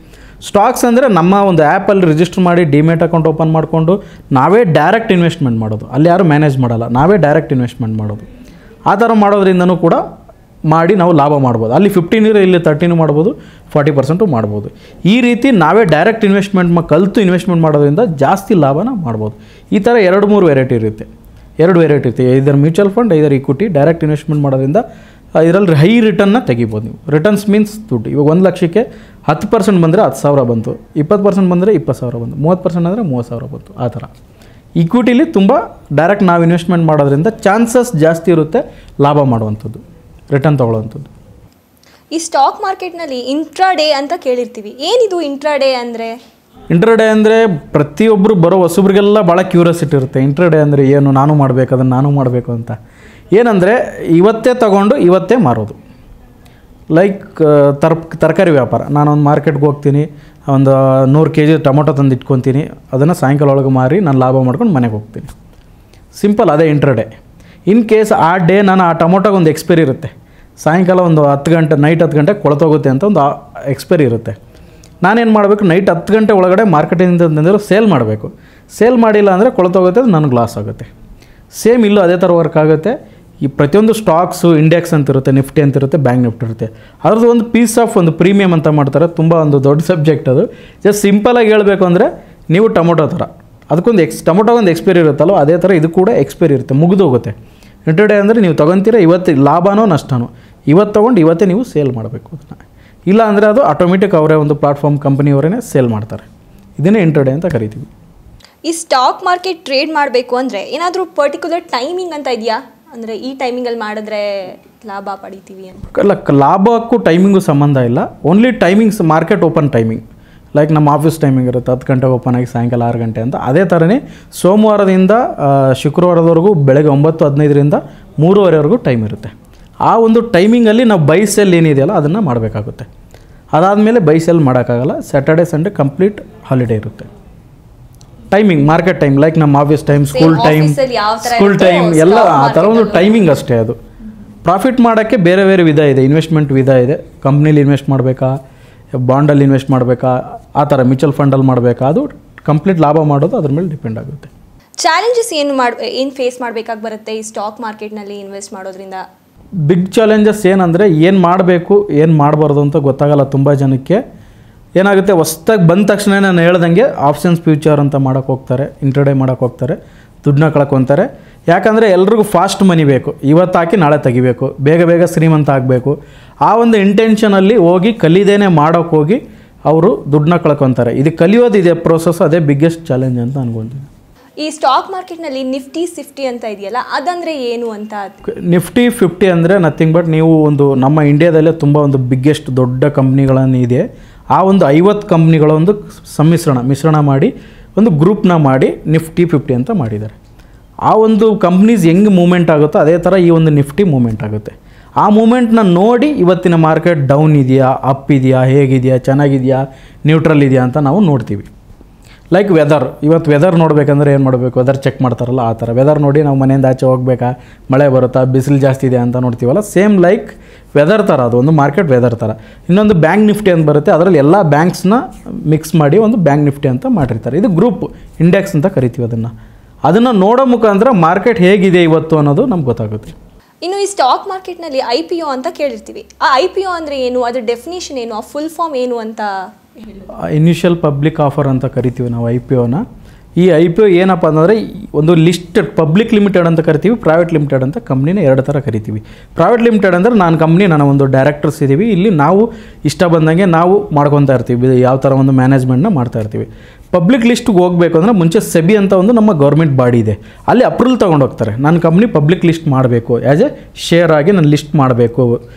ಸ್ಟಾಕ್ಸ್ ಅಂದರೆ ನಮ್ಮ ಒಂದು ಆ್ಯಪಲ್ಲಿ ರಿಜಿಸ್ಟರ್ ಮಾಡಿ ಡಿಮ್ಯಾಟ್ ಅಕೌಂಟ್ ಓಪನ್ ಮಾಡಿಕೊಂಡು ನಾವೇ ಡೈರೆಕ್ಟ್ ಇನ್ವೆಸ್ಟ್ಮೆಂಟ್ ಮಾಡೋದು. ಅಲ್ಲಿ ಯಾರು ಮ್ಯಾನೇಜ್ ಮಾಡಲ್ಲ, ನಾವೇ ಡೈರೆಕ್ಟ್ ಇನ್ವೆಸ್ಟ್ಮೆಂಟ್ ಮಾಡೋದು. ಆ ಥರ ಮಾಡೋದ್ರಿಂದನೂ ಕೂಡ ಮಾಡಿ ನಾವು ಲಾಭ ಮಾಡ್ಬೋದು. ಅಲ್ಲಿ 15 ಇಲ್ಲಿ 13 ಮಾಡ್ಬೋದು, 40% ಮಾಡ್ಬೋದು. ಈ ರೀತಿ ನಾವೇ ಡೈರೆಕ್ಟ್ ಕಲಿತು ಇನ್ವೆಸ್ಟ್ಮೆಂಟ್ ಮಾಡೋದ್ರಿಂದ ಜಾಸ್ತಿ ಲಾಭನ ಮಾಡ್ಬೋದು. ಈ ಥರ 2-3 ವೆರೈಟಿ ಇರುತ್ತೆ. ಇದರ ಮ್ಯೂಚುವಲ್ ಫಂಡ್, ಇದರ ಇಕ್ವಿಟಿ. ಡೈರೆಕ್ಟ್ ಇನ್ವೆಸ್ಟ್ಮೆಂಟ್ ಮಾಡೋದ್ರಿಂದ ಇದರಲ್ಲಿ ಹೈ ರಿಟರ್ನ್ನ ತೆಗಿಬೋದು ನೀವು. ರಿಟರ್ನ್ಸ್ ಮೀನ್ಸ್ ದುಡ್ಡು. ಇವಾಗ 1 ಲಕ್ಷಕ್ಕೆ 10% ಬಂದರೆ 10,000 ಬಂತು, 20% ಬಂದರೆ 20,000 ಬಂತು, 30% ಅಂದರೆ 30,000 ಬಂತು. ಆ ಥರ ಇಕ್ವಿಟಿಲಿ ತುಂಬ ಡೈರೆಕ್ಟ್ ನಾವು ಇನ್ವೆಸ್ಟ್ಮೆಂಟ್ ಮಾಡೋದ್ರಿಂದ ಚಾನ್ಸಸ್ ಜಾಸ್ತಿ ಇರುತ್ತೆ ಲಾಭ ಮಾಡುವಂಥದ್ದು, ರಿಟರ್ನ್ ತೊಗೊಳ್ಳೋವಂಥದ್ದು. ಈ ಸ್ಟಾಕ್ ಮಾರ್ಕೆಟ್ನಲ್ಲಿ ಇಂಟ್ರಾಡೇ ಅಂತ ಕೇಳಿರ್ತೀವಿ. ಏನಿದು ಇಂಟ್ರಾಡೇ ಅಂದರೆ? ಇಂಟ್ರಾಡೇ ಅಂದರೆ ಪ್ರತಿಯೊಬ್ಬರು ಬರೋ ಹೊಸಬ್ರಿಗೆಲ್ಲ ಭಾಳ ಕ್ಯೂರಿಯಾಸಿಟಿ ಇರುತ್ತೆ. ಇಂಟ್ರಾಡೇ ಅಂದರೆ ಏನು, ನಾನು ಮಾಡಬೇಕು ಅಂತ. ಏನಂದರೆ ಇವತ್ತೇ ತಗೊಂಡು ಇವತ್ತೇ ಮಾರೋದು. ಲೈಕ್ ತರಕಾರಿ ವ್ಯಾಪಾರ. ನಾನೊಂದು ಮಾರ್ಕೆಟ್ಗೆ ಹೋಗ್ತೀನಿ, ಒಂದು 100 kg ಟೊಮೊಟೊ ತಂದು ಇಟ್ಕೊತೀನಿ, ಅದನ್ನು ಸಾಯಂಕಾಲ ಒಳಗೆ ಮಾರಿ ನಾನು ಲಾಭ ಮಾಡ್ಕೊಂಡು ಮನೆಗೆ ಹೋಗ್ತೀನಿ. ಸಿಂಪಲ್, ಅದೇ ಇಂಟ್ರಾಡೇ. ಇನ್ ಕೇಸ್ ಆ ಡೇ ನಾನು ಆ ಟೊಮೊಟೊಗೆ ಒಂದು ಎಕ್ಸ್ಪೈರಿ ಇರುತ್ತೆ, ಸಾಯಂಕಾಲ ಒಂದು 10 ಗಂಟೆ, ನೈಟ್ 10 ಗಂಟೆಗೆ ಕೊಳ್ತೋಗುತ್ತೆ ಅಂತ ಒಂದು ಎಕ್ಸ್ಪೈರಿ ಇರುತ್ತೆ. ನಾನೇನು ಮಾಡಬೇಕು, ನೈಟ್ 10 ಗಂಟೆ ಒಳಗಡೆ ಮಾರ್ಕೆಟಿಂದ ತಂದಿರೋ ಸೇಲ್ ಮಾಡಬೇಕು. ಸೇಲ್ ಮಾಡಿಲ್ಲ ಅಂದರೆ ಕೊಳ್ತೋಗುತ್ತೆ, ಅದು ನನಗೆ ಲಾಸ್ ಆಗುತ್ತೆ. ಸೇಮ್ ಇಲ್ಲೂ ಅದೇ ಥರ ವರ್ಕ್ ಆಗುತ್ತೆ. ಈ ಪ್ರತಿಯೊಂದು ಸ್ಟಾಕ್ಸು ಇಂಡೆಕ್ಸ್ ಅಂತ ಇರುತ್ತೆ, ನಿಫ್ಟಿ ಅಂತ ಇರುತ್ತೆ, ಬ್ಯಾಂಕ್ ನಿಫ್ಟಿ ಇರುತ್ತೆ. ಅದ್ರದ್ದು ಒಂದು ಪೀಸ್ ಆಫ್ ಒಂದು ಪ್ರೀಮಿಯಮ್ ಅಂತ ಮಾಡ್ತಾರೆ. ತುಂಬ ಒಂದು ದೊಡ್ಡ ಸಬ್ಜೆಕ್ಟ್ ಅದು. ಜಸ್ಟ್ ಸಿಂಪಲಾಗಿ ಹೇಳಬೇಕು ಅಂದರೆ ನೀವು ಟೊಮೊಟೊ ಥರ ಅದಕ್ಕೊಂದು ಟೊಮೊಟೊಗೊಂದು ಎಕ್ಸ್ಪೈರಿ ಇರುತ್ತಲ್ಲೋ ಅದೇ ಥರ ಇದು ಕೂಡ ಎಕ್ಸ್ಪೈರಿ ಇರುತ್ತೆ, ಮುಗಿದೋಗುತ್ತೆ. ಇಂಟ್ರಾಡೇ ಅಂದರೆ ನೀವು ತೊಗೊತೀರ, ಇವತ್ತು ಲಾಭನೋ ನಷ್ಟನೋ ಇವತ್ತು ತೊಗೊಂಡು ಇವತ್ತೇ ನೀವು ಸೇಲ್ ಮಾಡಬೇಕು ಅದನ್ನು. ಇಲ್ಲ ಅಂದರೆ ಅದು ಆಟೋಮೆಟಿಕ್ ಅವರೇ ಒಂದು ಪ್ಲಾಟ್ಫಾರ್ಮ್ ಕಂಪನಿಯವರೇ ಸೇಲ್ ಮಾಡ್ತಾರೆ. ಇದನ್ನೇ ಇಂಟ್ರಾಡೇ ಅಂತ ಕರಿತೀವಿ. ಈ ಸ್ಟಾಕ್ ಮಾರ್ಕೆಟ್ ಟ್ರೇಡ್ ಮಾಡಬೇಕು ಅಂದರೆ ಏನಾದರೂ ಪರ್ಟಿಕ್ಯುಲರ್ ಟೈಮಿಂಗ್ ಅಂತ ಇದೆಯಾ? ಅಂದರೆ ಈ ಟೈಮಿಂಗಲ್ಲಿ ಮಾಡಿದ್ರೆ ಲಾಭ ಪಡಿತೀವಿ ಅಂತ? ಅಲ್ಲ, ಲಾಭಕ್ಕೂ ಟೈಮಿಂಗು ಸಂಬಂಧ ಇಲ್ಲ. Only timings, market open timing. Like ನಮ್ಮ ಆಫೀಸ್ ಟೈಮಿಂಗ್ ಇರುತ್ತೆ, 10 ಗಂಟೆಗೆ ಓಪನ್ ಆಗಿ ಸಾಯಂಕಾಲ 6 ಗಂಟೆ ಅಂತ. ಅದೇ ಥರನೇ ಸೋಮವಾರದಿಂದ ಶುಕ್ರವಾರದವರೆಗೂ ಬೆಳಗ್ಗೆ 9:15ರಿಂದ 3:30ವರೆಗೂ ಟೈಮ್ ಇರುತ್ತೆ. ಆ ಒಂದು ಟೈಮಿಂಗಲ್ಲಿ ನಾವು ಬೈ ಸೆಲ್ ಏನಿದೆಯಲ್ಲ ಅದನ್ನು ಮಾಡಬೇಕಾಗುತ್ತೆ. ಅದಾದಮೇಲೆ ಬೈ ಸೆಲ್ ಮಾಡೋಕ್ಕಾಗಲ್ಲ. ಸ್ಯಾಟರ್ಡೆ ಸಂಡೇ ಕಂಪ್ಲೀಟ್ ಹಾಲಿಡೇ ಇರುತ್ತೆ. ಟೈಮಿಂಗ್, ಮಾರ್ಕೆಟ್ ಟೈಮ್, ಲೈಕ್ ನಮ್ಮ ಆಫೀಸ್ ಟೈಮ್, ಸ್ಕೂಲ್ ಟೈಮ್ ಎಲ್ಲ ಆ ಥರ ಒಂದು ಟೈಮಿಂಗ್ ಅಷ್ಟೇ. ಅದು ಪ್ರಾಫಿಟ್ ಮಾಡೋಕ್ಕೆ ಬೇರೆ ಬೇರೆ ವಿಧ ಇದೆ, ಇನ್ವೆಸ್ಟ್ಮೆಂಟ್ ವಿಧ ಇದೆ. ಕಂಪ್ನೀಲಿ ಇನ್ವೆಸ್ಟ್ ಮಾಡಬೇಕಾ, ಬಾಂಡಲ್ಲಿ ಇನ್ವೆಸ್ಟ್ ಮಾಡಬೇಕಾ, ಆ ಥರ ಮ್ಯೂಚುವಲ್ ಫಂಡಲ್ಲಿ ಮಾಡಬೇಕಾ, ಅದು ಕಂಪ್ಲೀಟ್ ಲಾಭ ಮಾಡೋದು ಅದ್ರ ಮೇಲೆ ಡಿಪೆಂಡ್ ಆಗುತ್ತೆ. ಚಾಲೆಂಜಸ್ ಏನು ಫೇಸ್ ಮಾಡಬೇಕಾಗಿ ಬರುತ್ತೆ ಈ ಸ್ಟಾಕ್ ಮಾರ್ಕೆಟ್ನಲ್ಲಿ ಇನ್ವೆಸ್ಟ್ ಮಾಡೋದ್ರಿಂದ? ಬಿಗ್ ಚಾಲೆಂಜಸ್ ಏನಂದರೆ ಏನು ಮಾಡಬೇಕು ಏನು ಮಾಡಬಾರ್ದು ಅಂತ ಗೊತ್ತಾಗಲ್ಲ ತುಂಬ ಜನಕ್ಕೆ. ಏನಾಗುತ್ತೆ, ಹೊಸ್ದಾಗಿ ಬಂದ ತಕ್ಷಣ ನಾನು ಹೇಳ್ದಂಗೆ ಆಪ್ಷನ್ಸ್ ಫ್ಯೂಚರ್ ಅಂತ ಮಾಡೋಕ್ಕೆ ಹೋಗ್ತಾರೆ, ಇಂಟ್ರಡೇ ಮಾಡೋಕ್ಕೆ ಹೋಗ್ತಾರೆ, ದುಡ್ಡನ್ನ ಕಳ್ಕೊತಾರೆ. ಯಾಕಂದರೆ ಎಲ್ರಿಗೂ ಫಾಸ್ಟ್ ಮನಿ ಬೇಕು, ಇವತ್ತು ಹಾಕಿ ನಾಳೆ ತೆಗಿಬೇಕು, ಬೇಗ ಬೇಗ ಶ್ರೀಮಂತ ಆಗಬೇಕು. ಆ ಒಂದು ಇಂಟೆನ್ಷನಲ್ಲಿ ಹೋಗಿ ಕಲಿದೇನೆ ಮಾಡೋಕ್ಕೆ ಹೋಗಿ ಅವರು ದುಡ್ಡನ್ನ ಕಳ್ಕೊತಾರೆ. ಇದು ಕಲಿಯೋದಿದೆ ಪ್ರೋಸೆಸ್, ಅದೇ ಬಿಗ್ಗೆಸ್ಟ್ ಚಾಲೆಂಜ್ ಅಂತ ಅನ್ಕೊತೀನಿ. ಈ ಸ್ಟಾಕ್ ಮಾರ್ಕೆಟ್ನಲ್ಲಿ ನಿಫ್ಟಿ ಸ್ವಿಫ್ಟಿ ಅಂತ ಇದೆಯಲ್ಲ, ಅದಂದರೆ ಏನು ಅಂತ? ನಿಫ್ಟಿ 50 ಅಂದರೆ ನಥಿಂಗ್ ಬಟ್ ನೀವು ಒಂದು ನಮ್ಮ ಇಂಡಿಯಾದಲ್ಲೇ ತುಂಬ ಒಂದು ಬಿಗ್ಗೆಸ್ಟ್ ದೊಡ್ಡ ಕಂಪ್ನಿಗಳನ್ನು ಇದೆ. ಆ ಒಂದು 50 ಕಂಪ್ನಿಗಳ ಒಂದು ಮಿಶ್ರಣ ಮಾಡಿ ಒಂದು ಗ್ರೂಪ್ನ ಮಾಡಿ ನಿಫ್ಟಿ 50 ಅಂತ ಮಾಡಿದ್ದಾರೆ. ಆ ಒಂದು ಕಂಪ್ನೀಸ್ ಹೆಂಗೆ ಮೂಮೆಂಟ್ ಆಗುತ್ತೋ ಅದೇ ಥರ ಈ ಒಂದು ನಿಫ್ಟಿ ಮೂಮೆಂಟ್ ಆಗುತ್ತೆ. ಆ ಮೂಮೆಂಟ್ನ ನೋಡಿ ಇವತ್ತಿನ ಮಾರ್ಕೆಟ್ ಡೌನ್ ಇದೆಯಾ, ಅಪ್ ಇದೆಯಾ, ಹೇಗಿದೆಯಾ, ಚೆನ್ನಾಗಿದೆಯಾ, ನ್ಯೂಟ್ರಲ್ ಇದೆಯಾ ಅಂತ ನಾವು ನೋಡ್ತೀವಿ. ಲೈಕ್ ವೆದರ್, ಇವತ್ತು ವೆದರ್ ನೋಡಬೇಕಂದ್ರೆ ಏನು ಮಾಡಬೇಕು, ವೆದರ್ ಚೆಕ್ ಮಾಡ್ತಾರಲ್ಲ ಆ ಥರ ವೆದರ್ ನೋಡಿ ನಾವು ಮನೆಯಿಂದ ಆಚೆ ಹೋಗಬೇಕಾ, ಮಳೆ ಬರುತ್ತಾ, ಬಿಸಿಲು ಜಾಸ್ತಿ ಇದೆ ಅಂತ ನೋಡ್ತೀವಲ್ಲ, ಸೇಮ್ ಲೈಕ್ ವೆದರ್ ಥರ ಅದು ಒಂದು ಮಾರ್ಕೆಟ್ ವೆದರ್ ಥರ. ಇನ್ನೊಂದು ಬ್ಯಾಂಕ್ ನಿಫ್ಟಿ ಅಂತ ಬರುತ್ತೆ, ಅದರಲ್ಲಿ ಎಲ್ಲ ಬ್ಯಾಂಕ್ಸ್ನ ಮಿಕ್ಸ್ ಮಾಡಿ ಒಂದು ಬ್ಯಾಂಕ್ ನಿಫ್ಟಿ ಅಂತ ಮಾಡಿರ್ತಾರೆ. ಇದು ಗ್ರೂಪ್ ಇಂಡೆಕ್ಸ್ ಅಂತ ಕರಿತೀವಿ. ಅದನ್ನು ನೋಡೋ ಮುಖಾಂತರ ಮಾರ್ಕೆಟ್ ಹೇಗಿದೆ ಇವತ್ತು ಅನ್ನೋದು ನಮ್ಗೆ ಗೊತ್ತಾಗುತ್ತೆ. ಇನ್ನು ಈ ಸ್ಟಾಕ್ ಮಾರ್ಕೆಟ್ನಲ್ಲಿ IPO ಅಂತ ಕೇಳಿರ್ತೀವಿ. ಆ IPO ಅಂದರೆ ಏನು, ಅದ್ರ ಡೆಫಿನೇಷನ್ ಏನು, ಆ ಫುಲ್ ಫಾರ್ಮ್ ಏನು ಅಂತ? ಇನಿಷಿಯಲ್ ಪಬ್ಲಿಕ್ ಆಫರ್ ಅಂತ ಕರಿತೀವಿ ನಾವು IPOನ. ಈ IPO ಏನಪ್ಪ ಅಂದರೆ ಒಂದು ಲಿಸ್ಟೆಡ್ ಪಬ್ಲಿಕ್ ಲಿಮಿಟೆಡ್ ಅಂತ ಕರಿತೀವಿ, ಪ್ರೈವೇಟ್ ಲಿಮಿಟೆಡ್ ಅಂತ ಕಂಪ್ನಿನ ಎರಡು ಥರ ಕರಿತೀವಿ. ಪ್ರೈವೇಟ್ ಲಿಮಿಟೆಡ್ ಅಂದರೆ ನನ್ನ ಒಂದು ಡೈರೆಕ್ಟರ್ಸ್ ಇದ್ದೀವಿ, ಇಲ್ಲಿ ನಾವು ಇಷ್ಟ ಬಂದಂಗೆ ನಾವು ಮಾಡ್ಕೊತಾ ಇರ್ತೀವಿ, ಯಾವ ಥರ ಒಂದು ಮ್ಯಾನೇಜ್ಮೆಂಟ್ನ ಮಾಡ್ತಾ ಇರ್ತೀವಿ. ಪಬ್ಲಿಕ್ ಲಿಸ್ಟ್ಗೆ ಹೋಗಬೇಕು ಅಂದರೆ ಮುಂಚೆ ಸೆಬಿ ಅಂತ ಒಂದು ನಮ್ಮ ಗೌರ್ಮೆಂಟ್ ಬಾಡಿ ಇದೆ, ಅಲ್ಲಿ ಅಪ್ರೂವಲ್ ತೊಗೊಂಡು ಹೋಗ್ತಾರೆ. ನನ್ನ ಕಂಪ್ನಿ ಪಬ್ಲಿಕ್ ಲಿಸ್ಟ್ ಮಾಡಬೇಕು, ಆ್ಯಸ್ ಎ ಶೇರ್ ಆಗಿ ನಾನು ಲಿಸ್ಟ್ ಮಾಡಬೇಕು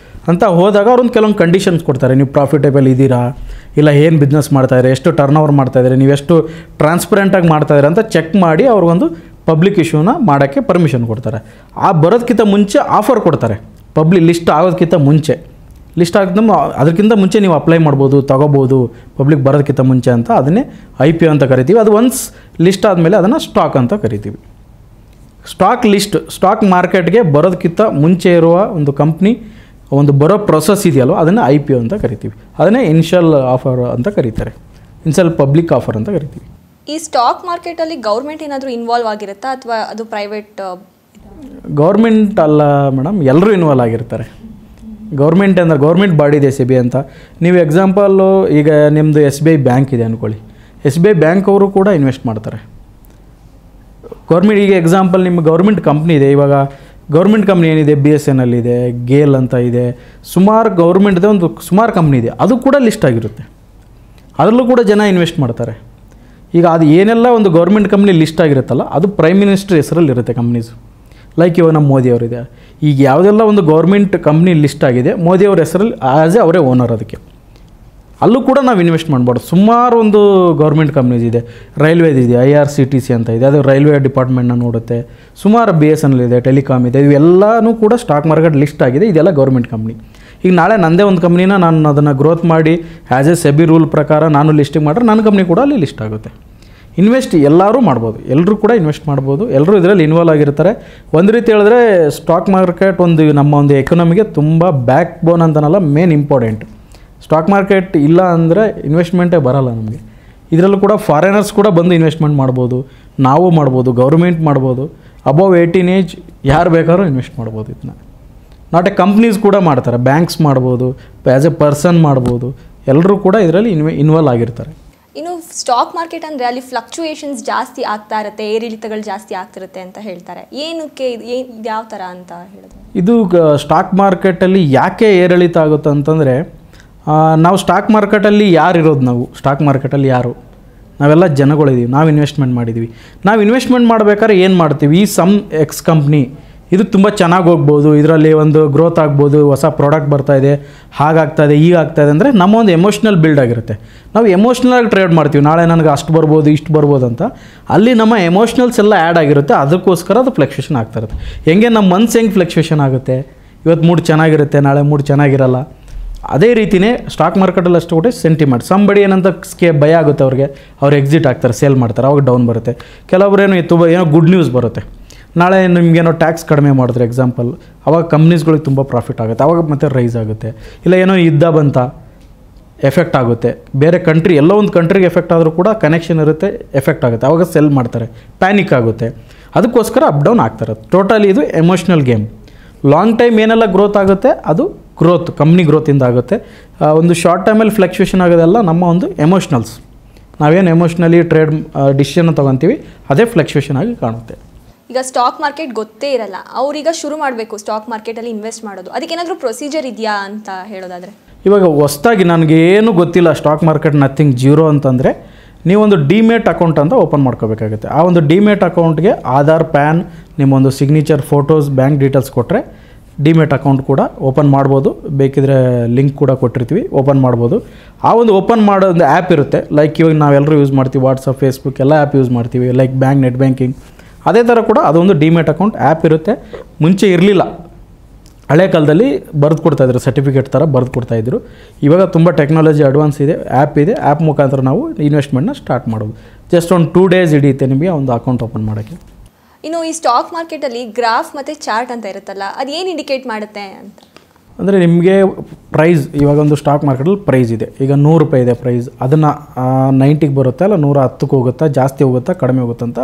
ಅಂತ ಹೋದಾಗ ಅವ್ರೊಂದು ಕೆಲವೊಂದು ಕಂಡೀಷನ್ಸ್ ಕೊಡ್ತಾರೆ. ನೀವು ಪ್ರಾಫಿಟೇಬಲ್ ಇದ್ದೀರಾ, ಇಲ್ಲ ಏನು ಬಿಸ್ನೆಸ್ ಮಾಡ್ತಾಯಿದ್ರೆ, ಎಷ್ಟು ಟರ್ನ್ ಓವರ್ ಮಾಡ್ತಾಯಿದ್ರೆ, ನೀವೆಷ್ಟು ಟ್ರಾನ್ಸ್ಪರೆಂಟಾಗಿ ಮಾಡ್ತಾಯಿದ್ರೆ ಅಂತ ಚೆಕ್ ಮಾಡಿ ಅವ್ರಿಗೊಂದು ಪಬ್ಲಿಕ್ ಇಶ್ಯೂನ ಮಾಡೋಕ್ಕೆ ಪರ್ಮಿಷನ್ ಕೊಡ್ತಾರೆ. ಆ ಬರೋದಕ್ಕಿಂತ ಮುಂಚೆ ಆಫರ್ ಕೊಡ್ತಾರೆ, ಪಬ್ಲಿಕ್ ಲಿಸ್ಟ್ ಆಗೋದಕ್ಕಿಂತ ಮುಂಚೆ. ಲಿಸ್ಟ್ ಆಗಿದ್ದು ಅದಕ್ಕಿಂತ ಮುಂಚೆ ನೀವು ಅಪ್ಲೈ ಮಾಡ್ಬೋದು, ತೊಗೋಬೋದು ಪಬ್ಲಿಕ್ ಬರೋದಕ್ಕಿಂತ ಮುಂಚೆ ಅಂತ. ಅದನ್ನೇ IPO ಅಂತ ಕರಿತೀವಿ. ಅದು ಒನ್ಸ್ ಲಿಸ್ಟ್ ಆದಮೇಲೆ ಅದನ್ನು ಸ್ಟಾಕ್ ಅಂತ ಕರಿತೀವಿ. ಸ್ಟಾಕ್ ಲಿಸ್ಟ್, ಸ್ಟಾಕ್ ಮಾರ್ಕೆಟ್ಗೆ ಬರೋದಕ್ಕಿಂತ ಮುಂಚೆ ಇರುವ ಒಂದು ಕಂಪ್ನಿ ಒಂದು ಬರೋ ಪ್ರೊಸೆಸ್ ಇದೆಯಲ್ವ, ಅದನ್ನು IPO ಅಂತ ಕರಿತೀವಿ. ಅದನ್ನೇ ಇನಿಷಿಯಲ್ ಆಫರ್ ಅಂತ ಕರೀತಾರೆ, ಇನಿಷಿಯಲ್ ಪಬ್ಲಿಕ್ ಆಫರ್ ಅಂತ ಕರಿತೀವಿ. ಈ ಸ್ಟಾಕ್ ಮಾರ್ಕೆಟಲ್ಲಿ ಗೌರ್ಮೆಂಟ್ ಏನಾದರೂ ಇನ್ವಾಲ್ವ್ ಆಗಿರುತ್ತಾ ಅಥವಾ ಅದು ಪ್ರೈವೇಟ್? ಗೌರ್ಮೆಂಟ್ ಅಲ್ಲ ಮೇಡಮ್, ಎಲ್ಲರೂ ಇನ್ವಾಲ್ವ್ ಆಗಿರ್ತಾರೆ. ಗೌರ್ಮೆಂಟ್ ಅಂದರೆ ಗೌರ್ಮೆಂಟ್ ಬಾಡಿ ಇದೆ ಸೆಬಿ ಅಂತ. ನೀವು ಎಕ್ಸಾಂಪಲ್ಲು ಈಗ ನಿಮ್ಮದು SBI ಬ್ಯಾಂಕ್ ಇದೆ ಅಂದ್ಕೊಳ್ಳಿ, SBI ಬ್ಯಾಂಕ್ ಅವರು ಕೂಡ ಇನ್ವೆಸ್ಟ್ ಮಾಡ್ತಾರೆ. ಗೌರ್ಮೆಂಟ್ ಈಗ ಎಕ್ಸಾಂಪಲ್ ನಿಮ್ಮ ಗೌರ್ಮೆಂಟ್ ಕಂಪ್ನಿ ಇದೆ, ಇವಾಗ ಗೌರ್ಮೆಂಟ್ ಕಂಪ್ನಿ ಏನಿದೆ, BSNL ಇದೆ, ಗೇಲ್ ಅಂತ ಇದೆ, ಸುಮಾರು ಗೌರ್ಮೆಂಟ್ದೇ ಒಂದು ಸುಮಾರು ಕಂಪ್ನಿ ಇದೆ, ಅದು ಕೂಡ ಲಿಸ್ಟ್ ಆಗಿರುತ್ತೆ. ಅದರಲ್ಲೂ ಕೂಡ ಜನ ಇನ್ವೆಸ್ಟ್ ಮಾಡ್ತಾರೆ. ಈಗ ಅದು ಏನೆಲ್ಲ ಒಂದು ಗೌರ್ಮೆಂಟ್ ಕಂಪ್ನಿ ಲಿಸ್ಟ್ ಆಗಿರುತ್ತಲ್ಲ, ಅದು ಪ್ರೈಮ್ ಮಿನಿಸ್ಟರ್ ಹೆಸರಲ್ಲಿರುತ್ತೆ ಕಂಪ್ನೀಸು. ಲೈಕ್ ಇವಾಗ ನಮ್ಮ ಮೋದಿಯವರಿದೆ, ಈಗ ಯಾವುದೆಲ್ಲ ಒಂದು ಗೌರ್ಮೆಂಟ್ ಕಂಪ್ನಿ ಲಿಸ್ಟ್ ಆಗಿದೆ, ಮೋದಿಯವ್ರ ಹೆಸರಲ್ಲಿ ಆ್ಯಸ್ ಎ ಅವರೇ ಓನರ್ ಅದಕ್ಕೆ. ಅಲ್ಲೂ ಕೂಡ ನಾವು ಇನ್ವೆಸ್ಟ್ ಮಾಡ್ಬಾರ್ದು. ಸುಮಾರು ಒಂದು ಗೌರ್ಮೆಂಟ್ ಕಂಪ್ನೀಸ್ ಇದೆ, ರೈಲ್ವೇದು ಇದೆ, IRCTC ಅಂತ ಇದೆ, ಅದು ರೈಲ್ವೆ ಡಿಪಾರ್ಟ್ಮೆಂಟ್ನ ನೋಡುತ್ತೆ. ಸುಮಾರು BSNL ಇದೆ, ಟೆಲಿಕಾಮ್ ಇದೆ, ಇವೆಲ್ಲನೂ ಕೂಡ ಸ್ಟಾಕ್ ಮಾರ್ಕೆಟ್ ಲಿಸ್ಟ್ ಆಗಿದೆ. ಇದೆಲ್ಲ ಗೌರ್ಮೆಂಟ್ ಕಂಪ್ನಿ. ಈಗ ನಾಳೆ ನನ್ನದೇ ಒಂದು ಕಂಪ್ನಿನ ನಾನು ಅದನ್ನು ಗ್ರೋತ್ ಮಾಡಿ ಆ್ಯಸ್ ಎ ಸೆಬಿ ರೂಲ್ ಪ್ರಕಾರ ನಾನು ಲಿಸ್ಟಿಂಗ್ ಮಾಡಿದ್ರೆ ನನ್ನ ಕಂಪ್ನಿ ಕೂಡ ಅಲ್ಲಿ ಲಿಸ್ಟ್ ಆಗುತ್ತೆ. ಇನ್ವೆಸ್ಟ್ ಎಲ್ಲರೂ ಮಾಡ್ಬೋದು, ಎಲ್ಲರೂ ಕೂಡ ಇನ್ವೆಸ್ಟ್ ಮಾಡ್ಬೋದು, ಎಲ್ಲರೂ ಇದರಲ್ಲಿ ಇನ್ವಾಲ್ವ್ ಆಗಿರ್ತಾರೆ. ಒಂದು ರೀತಿ ಹೇಳಿದ್ರೆ ಸ್ಟಾಕ್ ಮಾರ್ಕೆಟ್ ಒಂದು ನಮ್ಮ ಒಂದು ಎಕಾನಮಿಗೆ ತುಂಬ ಬ್ಯಾಕ್ ಬೋನ್ ಅಂತನಲ್ಲ, ಮೇನ್ ಇಂಪಾರ್ಟೆಂಟ್. ಸ್ಟಾಕ್ ಮಾರ್ಕೆಟ್ ಇಲ್ಲ ಅಂದರೆ ಇನ್ವೆಸ್ಟ್ಮೆಂಟೇ ಬರೋಲ್ಲ ನಮಗೆ. ಇದರಲ್ಲೂ ಕೂಡ ಫಾರಿನರ್ಸ್ ಕೂಡ ಬಂದು ಇನ್ವೆಸ್ಟ್ಮೆಂಟ್ ಮಾಡ್ಬೋದು, ನಾವು ಮಾಡ್ಬೋದು, ಗೌರ್ಮೆಂಟ್ ಮಾಡ್ಬೋದು, ಅಬೌವ್ 18 ಏಜ್ ಯಾರು ಬೇಕಾದ್ರೂ ಇನ್ವೆಸ್ಟ್ ಮಾಡ್ಬೋದು. ಇದನ್ನ ನಾಟ್ ಎ ಕಂಪ್ನೀಸ್ ಕೂಡ ಮಾಡ್ತಾರೆ, ಬ್ಯಾಂಕ್ಸ್ ಮಾಡ್ಬೋದು, ಆ್ಯಸ್ ಎ ಪರ್ಸನ್ ಮಾಡ್ಬೋದು, ಎಲ್ಲರೂ ಕೂಡ ಇದರಲ್ಲಿ ಇನ್ವಾಲ್ವ್ ಆಗಿರ್ತಾರೆ. ಇನ್ನು ಸ್ಟಾಕ್ ಮಾರ್ಕೆಟ್ ಅಂದರೆ ಅಲ್ಲಿ ಫ್ಲಕ್ಚುಯೇಷನ್ಸ್ ಜಾಸ್ತಿ ಆಗ್ತಾ ಇರುತ್ತೆ, ಏರಿಳಿತಗಳು ಜಾಸ್ತಿ ಆಗ್ತಿರುತ್ತೆ ಅಂತ ಹೇಳ್ತಾರೆ. ಏನಕ್ಕೆ ಯಾವ ಥರ ಅಂತ ಹೇಳಿದ್ರು? ಇದು ಸ್ಟಾಕ್ ಮಾರ್ಕೆಟಲ್ಲಿ ಯಾಕೆ ಏರಿಳಿತ ಆಗುತ್ತೆ ಅಂತಂದರೆ, ನಾವು ಸ್ಟಾಕ್ ಮಾರ್ಕೆಟಲ್ಲಿ ಯಾರು ಇರೋದು, ನಾವು ಸ್ಟಾಕ್ ಮಾರ್ಕೆಟಲ್ಲಿ ಯಾರು, ನಾವೆಲ್ಲ ಜನಗಳಿದ್ದೀವಿ, ನಾವು ಇನ್ವೆಸ್ಟ್ಮೆಂಟ್ ಮಾಡಿದ್ದೀವಿ. ನಾವು ಇನ್ವೆಸ್ಟ್ಮೆಂಟ್ ಮಾಡ್ಬೇಕಾದ್ರೆ ಏನು ಮಾಡ್ತೀವಿ, ಈ X ಕಂಪ್ನಿ ಇದು ತುಂಬ ಚೆನ್ನಾಗಿ ಹೋಗ್ಬೋದು, ಇದರಲ್ಲಿ ಒಂದು ಗ್ರೋತ್ ಆಗ್ಬೋದು, ಹೊಸ ಪ್ರಾಡಕ್ಟ್ ಬರ್ತಾಯಿದೆ, ಹಾಗಾಗ್ತಾಯಿದೆ, ಹೀಗಾಗ್ತಾಯಿದೆ ಅಂದರೆ ನಮ್ಮ ಒಂದು ಎಮೋಷ್ನಲ್ ಬಿಲ್ಡ್ ಆಗಿರುತ್ತೆ. ನಾವು ಎಮೋಷ್ನಲಾಗಿ ಟ್ರೇಡ್ ಮಾಡ್ತೀವಿ, ನಾಳೆ ನನಗೆ ಅಷ್ಟು ಬರ್ಬೋದು, ಇಷ್ಟು ಬರ್ಬೋದು ಅಂತ. ಅಲ್ಲಿ ನಮ್ಮ ಎಮೋಷ್ನಲ್ಸ್ ಎಲ್ಲ ಆ್ಯಡ್ ಆಗಿರುತ್ತೆ, ಅದಕ್ಕೋಸ್ಕರ ಅದು ಫ್ಲಕ್ಚುಯೇಷನ್ ಆಗ್ತಾಯಿರುತ್ತೆ. ಹೆಂಗೆ ನಮ್ಮ ಮನ್ಸು ಹೆಂಗೆ ಫ್ಲಕ್ಚುಯೇಷನ್ ಆಗುತ್ತೆ, ಇವತ್ತು ಮೂಡ್ ಚೆನ್ನಾಗಿರುತ್ತೆ, ನಾಳೆ ಮೂಡ್ ಚೆನ್ನಾಗಿರಲ್ಲ. ಅದೇ ರೀತಿಯೇ ಸ್ಟಾಕ್ ಮಾರ್ಕೆಟಲ್ಲಿ ಅಷ್ಟು ಕೂಡ ಸೆಂಟಿಮೆಂಟ್. ಸಂಬಡಿ ಏನಂತ ಭಯ ಆಗುತ್ತೆ ಅವ್ರಿಗೆ, ಅವ್ರು ಎಕ್ಸಿಟ್ ಆಗ್ತಾರೆ, ಸೇಲ್ ಮಾಡ್ತಾರೆ, ಅವಾಗ ಡೌನ್ ಬರುತ್ತೆ. ಕೆಲವೊಬ್ರೇನು ಏನೋ ಗುಡ್ ನ್ಯೂಸ್ ಬರುತ್ತೆ, ನಾಳೆ ನಿಮಗೇನೋ ಟ್ಯಾಕ್ಸ್ ಕಡಿಮೆ ಮಾಡಿದ್ರೆ ಎಕ್ಸಾಂಪಲ್, ಅವಾಗ ಕಂಪ್ನೀಸ್ಗಳಿಗೆ ತುಂಬ ಪ್ರಾಫಿಟ್ ಆಗುತ್ತೆ, ಅವಾಗ ಮತ್ತೆ ರೈಸ್ ಆಗುತ್ತೆ. ಇಲ್ಲ ಏನೋ ಯುದ್ಧ ಬಂತ ಎಫೆಕ್ಟ್ ಆಗುತ್ತೆ, ಬೇರೆ ಕಂಟ್ರಿ ಎಲ್ಲೋ ಒಂದು ಕಂಟ್ರಿಗೆ ಎಫೆಕ್ಟ್ ಆದರೂ ಕೂಡ ಕನೆಕ್ಷನ್ ಇರುತ್ತೆ, ಎಫೆಕ್ಟ್ ಆಗುತ್ತೆ, ಅವಾಗ ಸೆಲ್ ಮಾಡ್ತಾರೆ, ಪ್ಯಾನಿಕ್ ಆಗುತ್ತೆ. ಅದಕ್ಕೋಸ್ಕರ ಅಪ್ ಡೌನ್ ಆಗ್ತಾರೆ. ಟೋಟಲಿ ಇದು ಎಮೋಷ್ನಲ್ ಗೇಮ್. ಲಾಂಗ್ ಟೈಮ್ ಏನೆಲ್ಲ ಗ್ರೋತ್ ಆಗುತ್ತೆ ಅದು ಗ್ರೋತ್ ಕಂಪ್ನಿ ಗ್ರೋತಿಂದ ಆಗುತ್ತೆ. ಒಂದು ಶಾರ್ಟ್ ಟೈಮಲ್ಲಿ ಫ್ಲಕ್ಚುಯೇಷನ್ ಆಗೋದೆಲ್ಲ ನಮ್ಮ ಒಂದು ಎಮೋಷ್ನಲ್ಸ್. ನಾವೇನು ಎಮೋಷ್ನಲಿ ಟ್ರೇಡ್ ಡಿಸಿಷನ್ ತೊಗೊತೀವಿ ಅದೇ ಫ್ಲಕ್ಚುಯೇಷನ್ ಆಗಿ ಕಾಣುತ್ತೆ. ಈಗ ಸ್ಟಾಕ್ ಮಾರ್ಕೆಟ್ ಗೊತ್ತೇ ಇರಲ್ಲ, ಅವ್ರೀಗ ಶುರು ಮಾಡಬೇಕು ಸ್ಟಾಕ್ ಮಾರ್ಕೆಟಲ್ಲಿ ಇನ್ವೆಸ್ಟ್ ಮಾಡೋದು, ಅದಕ್ಕೇನಾದರೂ ಪ್ರೊಸೀಜರ್ ಇದೆಯಾ ಅಂತ ಹೇಳೋದಾದರೆ? ಇವಾಗ ಹೊಸ್ದಾಗಿ ನನಗೇನು ಗೊತ್ತಿಲ್ಲ ಸ್ಟಾಕ್ ಮಾರ್ಕೆಟ್ ನಥಿಂಗ್ ಜೀರೋ ಅಂತಂದರೆ ನೀವೊಂದು ಡಿಮೇಟ್ ಅಕೌಂಟ್ ಅಂತ ಓಪನ್ ಮಾಡ್ಕೋಬೇಕಾಗುತ್ತೆ. ಆ ಒಂದು ಡಿಮೇಟ್ ಅಕೌಂಟ್ಗೆ ಆಧಾರ್, ಪ್ಯಾನ್, ನಿಮ್ಮೊಂದು ಸಿಗ್ನೇಚರ್, ಫೋಟೋಸ್, ಬ್ಯಾಂಕ್ ಡೀಟೇಲ್ಸ್ ಕೊಟ್ಟರೆ ಡಿಮೇಟ್ ಅಕೌಂಟ್ ಕೂಡ ಓಪನ್ ಮಾಡ್ಬೋದು. ಬೇಕಿದ್ರೆ ಲಿಂಕ್ ಕೂಡ ಕೊಟ್ಟಿರ್ತೀವಿ, ಓಪನ್ ಮಾಡ್ಬೋದು. ಆ ಒಂದು ಓಪನ್ ಮಾಡೋ ಒಂದು ಆ್ಯಪ್ ಇರುತ್ತೆ. ಲೈಕ್ ಇವಾಗ ನಾವೆಲ್ಲರೂ ಯೂಸ್ ಮಾಡ್ತೀವಿ, ವಾಟ್ಸಪ್, ಫೇಸ್ಬುಕ್ ಎಲ್ಲ ಆ್ಯಪ್ ಯೂಸ್ ಮಾಡ್ತೀವಿ, ಲೈಕ್ ಬ್ಯಾಂಕ್, ನೆಟ್ ಬ್ಯಾಂಕಿಂಗ್. ಅದೇ ಥರ ಕೂಡ ಅದೊಂದು ಡಿಮೇಟ್ ಅಕೌಂಟ್ ಆ್ಯಪ್ ಇರುತ್ತೆ. ಮುಂಚೆ ಇರಲಿಲ್ಲ, ಹಳೆ ಕಾಲದಲ್ಲಿ ಬರೆದು ಕೊಡ್ತಾಯಿದ್ರು, ಸರ್ಟಿಫಿಕೇಟ್ ಥರ ಬರೆದು ಕೊಡ್ತಾಯಿದ್ರು. ಇವಾಗ ತುಂಬ ಟೆಕ್ನಾಲಜಿ ಅಡ್ವಾನ್ಸ್ ಇದೆ, ಆ್ಯಪ್ ಇದೆ. ಆ್ಯಪ್ ಮುಖಾಂತರ ನಾವು ಇನ್ವೆಸ್ಟ್ಮೆಂಟ್ನ ಸ್ಟಾರ್ಟ್ ಮಾಡೋದು. ಜಸ್ಟ್ ಒಂದು 2 days ಹಿಡಿಯುತ್ತೆ ನಿಮಗೆ ಒಂದು ಅಕೌಂಟ್ ಓಪನ್ ಮಾಡೋಕ್ಕೆ. ಇನ್ನು ಈ ಸ್ಟಾಕ್ ಮಾರ್ಕೆಟಲ್ಲಿ ಗ್ರಾಫ್ ಮತ್ತು ಚಾರ್ಟ್ ಅಂತ ಇರುತ್ತಲ್ಲ, ಅದು ಏನು ಇಂಡಿಕೇಟ್ ಮಾಡುತ್ತೆ ಅಂತ? ಅಂದರೆ ನಿಮಗೆ ಪ್ರೈಸ್, ಇವಾಗ ಒಂದು ಸ್ಟಾಕ್ ಮಾರ್ಕೆಟಲ್ಲಿ ಪ್ರೈಸ್ ಇದೆ, ಈಗ 100 ರೂಪಾಯಿ ಇದೆ ಪ್ರೈಸ್, ಅದನ್ನು 90ಗೆ ಬರುತ್ತೆ ಅಲ್ಲ 110ಕ್ಕೆ ಹೋಗುತ್ತಾ, ಜಾಸ್ತಿ ಹೋಗುತ್ತಾ, ಕಡಿಮೆ ಹೋಗುತ್ತಾ ಅಂತ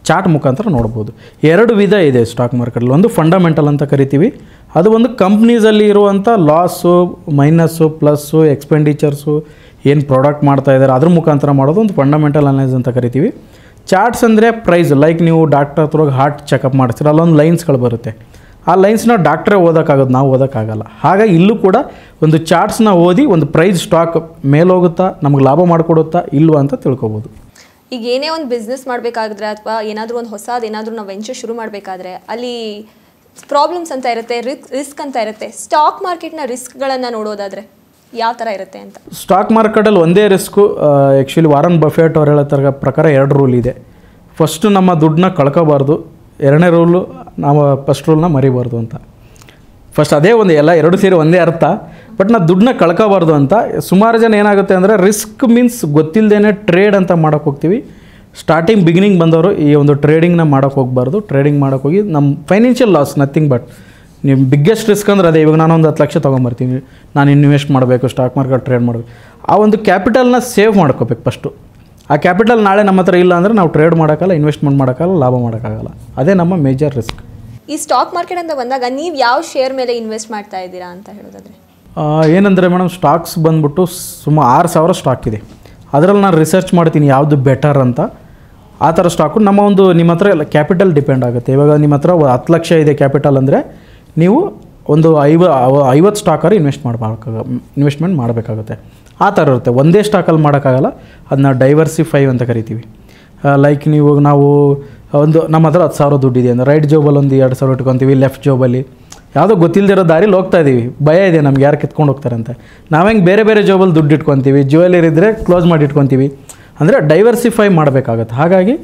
ಚಾರ್ಟ್ ಮುಖಾಂತರ ನೋಡ್ಬೋದು. 2 ವಿಧ ಇದೆ ಸ್ಟಾಕ್ ಮಾರ್ಕೆಟಲ್ಲಿ. ಒಂದು ಫಂಡಮೆಂಟಲ್ ಅಂತ ಕರಿತೀವಿ, ಅದು ಒಂದು ಕಂಪ್ನೀಸಲ್ಲಿ ಇರುವಂಥ ಲಾಸು, ಮೈನಸ್ಸು, ಪ್ಲಸ್ಸು, ಎಕ್ಸ್ಪೆಂಡಿಚರ್ಸು, ಏನು ಪ್ರಾಡಕ್ಟ್ ಮಾಡ್ತಾ ಇದ್ದಾರೆ ಅದ್ರ ಮುಖಾಂತರ ಮಾಡೋದು ಒಂದು ಫಂಡಮೆಂಟಲ್ ಅನಲೈಸ್ ಅಂತ ಕರಿತೀವಿ. ಚಾರ್ಟ್ಸ್ ಅಂದರೆ ಪ್ರೈಸ್, ಲೈಕ್ ನೀವು ಡಾಕ್ಟರ್ ಹತ್ರ ಹೋಗಿ ಹಾರ್ಟ್ ಚೆಕಪ್ ಮಾಡಿಸ್ತೀರ, ಅಲ್ಲೊಂದು ಲೈನ್ಸ್ಗಳು ಬರುತ್ತೆ. ಆ ಲೈನ್ಸ್ನ ಡಾಕ್ಟ್ರೇ ಓದೋಕ್ಕಾಗೋದು, ನಾವು ಓದೋಕ್ಕಾಗಲ್ಲ. ಹಾಗಾಗಿ ಇಲ್ಲೂ ಕೂಡ ಒಂದು ಚಾರ್ಟ್ಸ್ನ ಓದಿ ಒಂದು ಪ್ರೈಸ್ ಸ್ಟಾಕ್ ಮೇಲೋಗುತ್ತಾ, ನಮ್ಗೆ ಲಾಭ ಮಾಡಿಕೊಡುತ್ತಾ ಇಲ್ವಾ ಅಂತ ತಿಳ್ಕೊಬೋದು. ಈಗ ಏನೇ ಒಂದು ಬಿಸ್ನೆಸ್ ಮಾಡಬೇಕಾದ್ರೆ ಅಥವಾ ಏನಾದರೂ ಒಂದು ಹೊಸದು ಏನಾದರೂ ನಾವು ವೆಂಚರ್ ಶುರು ಮಾಡಬೇಕಾದ್ರೆ ಅಲ್ಲಿ ಪ್ರಾಬ್ಲಮ್ಸ್ ಅಂತ ಇರುತ್ತೆ, ರಿಸ್ಕ್ ಅಂತ ಇರುತ್ತೆ. ಸ್ಟಾಕ್ ಮಾರ್ಕೆಟ್ನ ರಿಸ್ಕ್ಗಳನ್ನು ನೋಡೋದಾದರೆ ಯಾವ ಥರ ಇರುತ್ತೆ ಅಂತ? ಸ್ಟಾಕ್ ಮಾರ್ಕೆಟಲ್ಲಿ ಒಂದೇ ರಿಸ್ಕು. ಆ್ಯಕ್ಚುಲಿ ವಾರನ್ ಬಫೆಟ್ ಅವ್ರು ಹೇಳೋ ಪ್ರಕಾರ 2 ರೂಲ್ ಇದೆ. ಫಸ್ಟು ನಮ್ಮ ದುಡ್ಡನ್ನ ಕಳ್ಕೋಬಾರ್ದು, 2ನೇ ರೂಲು ನಾವು ಫಸ್ಟ್ ರೂಲ್ನ ಮರಿಬಾರ್ದು ಅಂತ. ಫಸ್ಟ್ ಅದೇ ಒಂದು ಎಲ್ಲ 2 ಸೇರಿ ಒಂದೇ ಅರ್ಥ. ಬಟ್ ನಾವು ದುಡ್ಡನ್ನ ಕಳ್ಕೋಬಾರ್ದು ಅಂತ. ಸುಮಾರು ಜನ ಏನಾಗುತ್ತೆ ಅಂದರೆ ರಿಸ್ಕ್ ಮೀನ್ಸ್ ಗೊತ್ತಿಲ್ಲದೇ ಟ್ರೇಡ್ ಅಂತ ಮಾಡೋಕ್ಕೆ ಹೋಗ್ತೀವಿ. ಸ್ಟಾರ್ಟಿಂಗ್ ಬಿಗಿನಿಂಗ್ ಬಂದವರು ಈ ಒಂದು ಟ್ರೇಡಿಂಗ್ನ ಮಾಡೋಕ್ಕೆ ಹೋಗಬಾರ್ದು. ಟ್ರೇಡಿಂಗ್ ಮಾಡೋಕ್ಕೆ ಹೋಗಿ ನಮ್ಮ ಫೈನಾನ್ಷಿಯಲ್ ಲಾಸ್, ನಥಿಂಗ್ ಬಟ್ ನಿಮ್ಮ ಬಿಗ್ಗೆಸ್ಟ್ ರಿಸ್ಕ್ ಅಂದರೆ ಅದೇ. ಇವಾಗ ನಾನೊಂದು 10 ಲಕ್ಷ ತೊಗೊಂಬರ್ತೀನಿ, ನಾನು ಇನ್ವೆಸ್ಟ್ ಮಾಡಬೇಕು, ಸ್ಟಾಕ್ ಮಾರ್ಕೆಟ್ ಟ್ರೇಡ್ ಮಾಡಬೇಕು. ಆ ಒಂದು ಕ್ಯಾಪಿಟಲ್ನ ಸೇವ್ ಮಾಡ್ಕೋಬೇಕು ಫಸ್ಟು. ಆ ಕ್ಯಾಪಿಟಲ್ ನಾಳೆ ನಮ್ಮ ಹತ್ರ ಇಲ್ಲ ಅಂದರೆ ನಾವು ಟ್ರೇಡ್ ಮಾಡೋಕ್ಕಲ್ಲ, ಇನ್ವೆಸ್ಟ್ಮೆಂಟ್ ಮಾಡೋಕ್ಕಲ್ಲ, ಲಾಭ ಮಾಡೋಕ್ಕಾಗಲ್ಲ. ಅದೇ ನಮ್ಮ ಮೇಜರ್ ರಿಸ್ಕ್. ಈ ಸ್ಟಾಕ್ ಮಾರ್ಕೆಟ್ ಅಂತ ಬಂದಾಗ ನೀವು ಯಾವ ಶೇರ್ ಮೇಲೆ ಇನ್ವೆಸ್ಟ್ ಮಾಡ್ತಾ ಇದ್ದೀರಾ ಅಂತ ಹೇಳೋದಾದರೆ? ಏನಂದರೆ ಮೇಡಮ್, ಸ್ಟಾಕ್ಸ್ ಬಂದ್ಬಿಟ್ಟು ಸುಮಾರು 6,000 ಸ್ಟಾಕ್ ಇದೆ. ಅದರಲ್ಲಿ ನಾನು ರಿಸರ್ಚ್ ಮಾಡ್ತೀನಿ ಯಾವುದು ಬೆಟರ್ ಅಂತ. ಆ ಥರ ಸ್ಟಾಕು ನಮ್ಮ ಒಂದು ನಿಮ್ಮ ಹತ್ರ ಎಲ್ಲ ಕ್ಯಾಪಿಟಲ್ ಡಿಪೆಂಡ್ ಆಗುತ್ತೆ. ಇವಾಗ ನಿಮ್ಮ ಹತ್ರ 10 ಲಕ್ಷ ಇದೆ ಕ್ಯಾಪಿಟಲ್ ಅಂದರೆ ನೀವು ಒಂದು 50 ಸ್ಟಾಕಲ್ಲಿ ಇನ್ವೆಸ್ಟ್ಮೆಂಟ್ ಮಾಡಬೇಕಾಗುತ್ತೆ. ಆ ಥರ ಇರುತ್ತೆ. ಒಂದೇ ಸ್ಟಾಕಲ್ಲಿ ಮಾಡೋಕ್ಕಾಗಲ್ಲ, ಅದನ್ನ ಡೈವರ್ಸಿಫೈ ಅಂತ ಕರಿತೀವಿ. ಲೈಕ್ ನಾವು ಒಂದು ನಮ್ಮ ಹತ್ರ 10,000 ದುಡ್ಡಿದೆ ಅಂದರೆ ರೈಟ್ ಜಾಬಲ್ಲಿ ಒಂದು 2,000 ಇಟ್ಕೊತೀವಿ, ಲೆಫ್ಟ್ ಜಾಬಲ್ಲಿ ಯಾವುದೋ ಗೊತ್ತಿಲ್ಲದಿರೋ ದಾರಿಲಿ ಹೋಗ್ತಾ ಇದ್ದೀವಿ, ಭಯ ಇದೆ ನಮ್ಗೆ ಯಾರು ಕಿತ್ಕೊಂಡು ಹೋಗ್ತಾರೆ ಅಂತ. ನಾವು ಹೆಂಗೆ ಬೇರೆ ಬೇರೆ ಜಾಬಲ್ಲಿ ದುಡ್ಡು ಇಟ್ಕೊತೀವಿ, ಜ್ಯುವೆಲರಿ ಇದ್ದರೆ ಕ್ಲೋಸ್ ಮಾಡಿ ಇಟ್ಕೊತೀವಿ, ಅಂದರೆ ಡೈವರ್ಸಿಫೈ ಮಾಡಬೇಕಾಗುತ್ತೆ. ಹಾಗಾಗಿ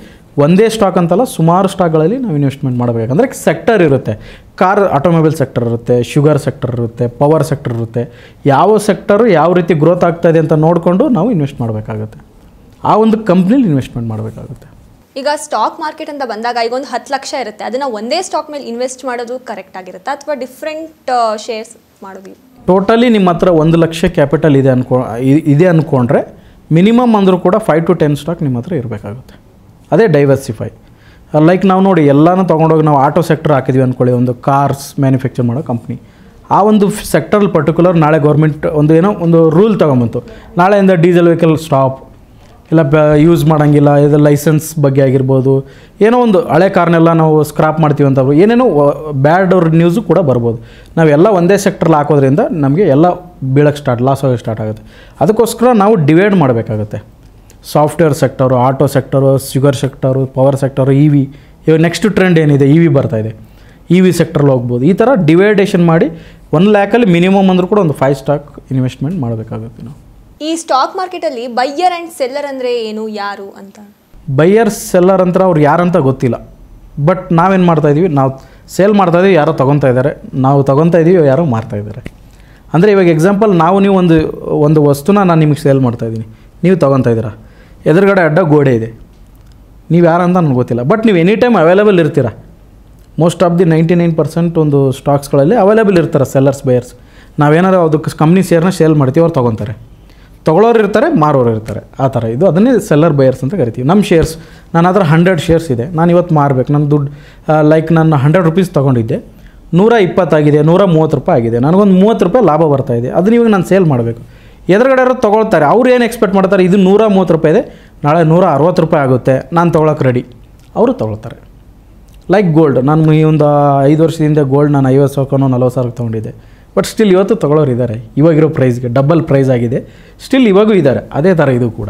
ಒಂದೇ ಸ್ಟಾಕ್ ಅಂತಲ್ಲ, ಸುಮಾರು ಸ್ಟಾಕ್ಗಳಲ್ಲಿ ನಾವು ಇನ್ವೆಸ್ಟ್ಮೆಂಟ್ ಮಾಡಬೇಕಂದ್ರೆ ಸೆಕ್ಟರ್ ಇರುತ್ತೆ. ಆಟೋಮೊಬೈಲ್ ಸೆಕ್ಟರ್ ಇರುತ್ತೆ, ಶುಗರ್ ಸೆಕ್ಟರ್ ಇರುತ್ತೆ, ಪವರ್ ಸೆಕ್ಟರ್ ಇರುತ್ತೆ. ಯಾವ ಸೆಕ್ಟರು ಯಾವ ರೀತಿ ಗ್ರೋತ್ ಆಗ್ತಾಯಿದೆ ಅಂತ ನೋಡಿಕೊಂಡು ನಾವು ಇನ್ವೆಸ್ಟ್ ಮಾಡಬೇಕಾಗುತ್ತೆ. ಆ ಒಂದು ಕಂಪ್ನಿಲಿ ಇನ್ವೆಸ್ಟ್ಮೆಂಟ್ ಮಾಡಬೇಕಾಗುತ್ತೆ. ಈಗ ಸ್ಟಾಕ್ ಮಾರ್ಕೆಟ್ ಅಂತ ಬಂದಾಗ ಈಗ ಒಂದು 10 ಲಕ್ಷ ಇರುತ್ತೆ, ಅದನ್ನು ಒಂದೇ ಸ್ಟಾಕ್ ಮೇಲೆ ಇನ್ವೆಸ್ಟ್ ಮಾಡೋದು ಕರೆಕ್ಟ್ ಆಗಿರುತ್ತೆ ಅಥವಾ ಡಿಫ್ರೆಂಟ್ ಶೇರ್ಸ್ ಮಾಡೋದು? ಟೋಟಲಿ ನಿಮ್ಮ ಹತ್ರ 1 ಲಕ್ಷ ಕ್ಯಾಪಿಟಲ್ ಇದೆ ಅಂದ್ಕೊಂಡ್ರೆ ಮಿನಿಮಮ್ ಅಂದರೂ ಕೂಡ 5 to 10 ಸ್ಟಾಕ್ ನಿಮ್ಮ ಹತ್ರ ಇರಬೇಕಾಗುತ್ತೆ. ಅದೇ ಡೈವರ್ಸಿಫೈ. ಲೈಕ್ ನಾವು ನೋಡಿ ಎಲ್ಲನೂ ತೊಗೊಂಡೋಗಿ ನಾವು ಆಟೋ ಸೆಕ್ಟರ್ ಹಾಕಿದ್ವಿ ಅಂದ್ಕೊಳ್ಳಿ, ಒಂದು ಕಾರ್ಸ್ ಮ್ಯಾನುಫ್ಯಾಕ್ಚರ್ ಮಾಡೋ ಕಂಪ್ನಿ. ಆ ಒಂದು ಸೆಕ್ಟರಲ್ಲಿ ಪರ್ಟಿಕ್ಯುಲರ್ ನಾಳೆ ಗೌರ್ಮೆಂಟ್ ಒಂದು ರೂಲ್ ತೊಗೊಂಬಂತು, ನಾಳೆಯಿಂದ ಡೀಸೆಲ್ ವೆಹಿಕಲ್ ಸ್ಟಾಪ್, ಇಲ್ಲ ಯೂಸ್ ಮಾಡೋಂಗಿಲ್ಲ, ಇದು ಲೈಸೆನ್ಸ್ ಬಗ್ಗೆ ಆಗಿರ್ಬೋದು, ಏನೋ ಒಂದು ಹಳೆ ಕಾರ್ನೆಲ್ಲ ನಾವು ಸ್ಕ್ರಾಪ್ ಮಾಡ್ತೀವಿ ಅಂತ ಏನೇನೋ ಬ್ಯಾಡ್ ನ್ಯೂಸು ಕೂಡ ಬರ್ಬೋದು. ನಾವೆಲ್ಲ ಒಂದೇ ಸೆಕ್ಟ್ರಲ್ಲಿ ಹಾಕೋದ್ರಿಂದ ನಮಗೆ ಎಲ್ಲ ಬೀಳಕ್ಕೆ ಲಾಸ್ ಆಗೋಕ್ಕೆ ಸ್ಟಾರ್ಟ್ ಆಗುತ್ತೆ. ಅದಕ್ಕೋಸ್ಕರ ನಾವು ಡಿವೈಡ್ ಮಾಡಬೇಕಾಗುತ್ತೆ. Software sector, auto sector, sugar sector, power sector, ಇವಾಗ ನೆಕ್ಸ್ಟ್ ಟ್ರೆಂಡ್ ಏನಿದೆ ಬರ್ತಾಯಿದೆ, ಸೆಕ್ಟ್ರಲ್ಲಿ ಹೋಗ್ಬೋದು. ಈ ಥರ ಡಿವೈಡೇಷನ್ ಮಾಡಿ 1 ಲ್ಯಾಕಲ್ಲಿ ಮಿನಿಮಮ್ ಅಂದರೂ ಕೂಡ ಒಂದು 5 ಸ್ಟಾಕ್ ಇನ್ವೆಸ್ಟ್ಮೆಂಟ್ ಮಾಡಬೇಕಾಗುತ್ತೆ ನಾವು. ಈ ಸ್ಟಾಕ್ ಮಾರ್ಕೆಟಲ್ಲಿ ಬೈಯರ್ ಆ್ಯಂಡ್ ಸೆಲ್ಲರ್ ಅಂದರೆ ಏನು, ಯಾರು ಅಂತ? ಬೈಯರ್ ಸೆಲ್ಲರ್ ಅಂತ ಅವ್ರು ಯಾರಂತ ಗೊತ್ತಿಲ್ಲ. ಬಟ್ ನಾವೇನು ಮಾಡ್ತಾಯಿದ್ದೀವಿ, ನಾವು ಸೇಲ್ ಮಾಡ್ತಾಯಿದ್ದೀವಿ, ಯಾರೋ ತೊಗೊತಾ ಇದ್ದಾರೆ, ನಾವು ತೊಗೊತಾ ಇದ್ದೀವಿ, ಯಾರೋ ಮಾರ್ತಾಯಿದ್ದಾರೆ. ಅಂದರೆ ಇವಾಗ ಎಕ್ಸಾಂಪಲ್ ನೀವು ಒಂದು ವಸ್ತುನ ನಾನು ನಿಮಗೆ ಸೇಲ್ ಮಾಡ್ತಾಯಿದ್ದೀನಿ, ನೀವು ತೊಗೊತಾ ಇದ್ದೀರಾ, ಎದುರುಗಡೆ ಅಡ್ಡ ಗೋಡೆ ಇದೆ, ನೀವು ಯಾರಂತ ನನಗೆ ಗೊತ್ತಿಲ್ಲ. ಬಟ್ ನೀವು ಎನಿ ಟೈಮ್ ಅವೈಲೇಬಲ್ ಇರ್ತೀರ. ಮೋಸ್ಟ್ ಆಫ್ ದಿ 99% ಒಂದು ಸ್ಟಾಕ್ಸ್ಗಳಲ್ಲಿ ಅವೈಲೇಬಲ್ ಇರ್ತಾರೆ ಸೆಲ್ಲರ್ಸ್, ಬೈಯರ್ಸ್. ನಾವೇನಾದ್ರು ಅದಕ್ಕೆ ಕಂಪ್ನಿ ಶೇರ್ನ ಸೇಲ್ ಮಾಡ್ತೀವಿ, ಅವ್ರು ತೊಗೊತಾರೆ. ತೊಗೊಳೋರು ಇರ್ತಾರೆ, ಮಾರೋರು ಇರ್ತಾರೆ. ಆ ಥರ ಇದು ಅದನ್ನೇ ಸೆಲ್ಲರ್ ಬೈಯರ್ಸ್ ಅಂತ ಕರಿತೀವಿ. ನಮ್ಮ ಶೇರ್ಸ್, ನನ್ನ ಹತ್ರ 100 ಶೇರ್ಸ್ ಇದೆ, ನಾನು ಇವತ್ತು ಮಾರಬೇಕು, ನನ್ನ ದುಡ್ಡು ಲೈಕ್ ನಾನು 100 ರೂಪೀಸ್ ತೊಗೊಂಡಿದ್ದೆ, 120 ಆಗಿದೆ, 130 ರೂಪಾಯಿ ಆಗಿದೆ, ನನಗೊಂದು 30 ರೂಪಾಯಿ ಲಾಭ ಬರ್ತಾಯಿದೆ, ಅದನ್ನ ಇವಾಗ ನಾನು ಸೇಲ್ ಮಾಡಬೇಕು. ಎದುರುಗಡೆ ಯಾರು ತೊಗೊಳ್ತಾರೆ, ಅವ್ರು ಏನು ಎಕ್ಸ್ಪೆಕ್ಟ್ ಮಾಡ್ತಾರೆ, ಇದು 130 ರೂಪಾಯಿ ಇದೆ, ನಾಳೆ 160 ರೂಪಾಯಿ ಆಗುತ್ತೆ, ನಾನು ತೊಗೊಳಕ್ಕೆ ರೆಡಿ, ಅವರು ತೊಗೊಳ್ತಾರೆ. ಲೈಕ್ ಗೋಲ್ಡ್, ನಾನು ಈ ಒಂದು 5 ವರ್ಷದಿಂದ ಗೋಲ್ಡ್ ನಾನು 50,000 40,000 ತೊಗೊಂಡಿದ್ದೆ. ಬಟ್ ಸ್ಟಿಲ್ ಇವತ್ತು ತೊಗೊಳ್ಳೋರು ಇದ್ದಾರೆ, ಇವಾಗಿರೋ ಪ್ರೈಸ್ಗೆ ಡಬಲ್ ಪ್ರೈಸ್ ಆಗಿದೆ, ಸ್ಟಿಲ್ ಇವಾಗೂ ಇದ್ದಾರೆ. ಅದೇ ಥರ ಇದು ಕೂಡ.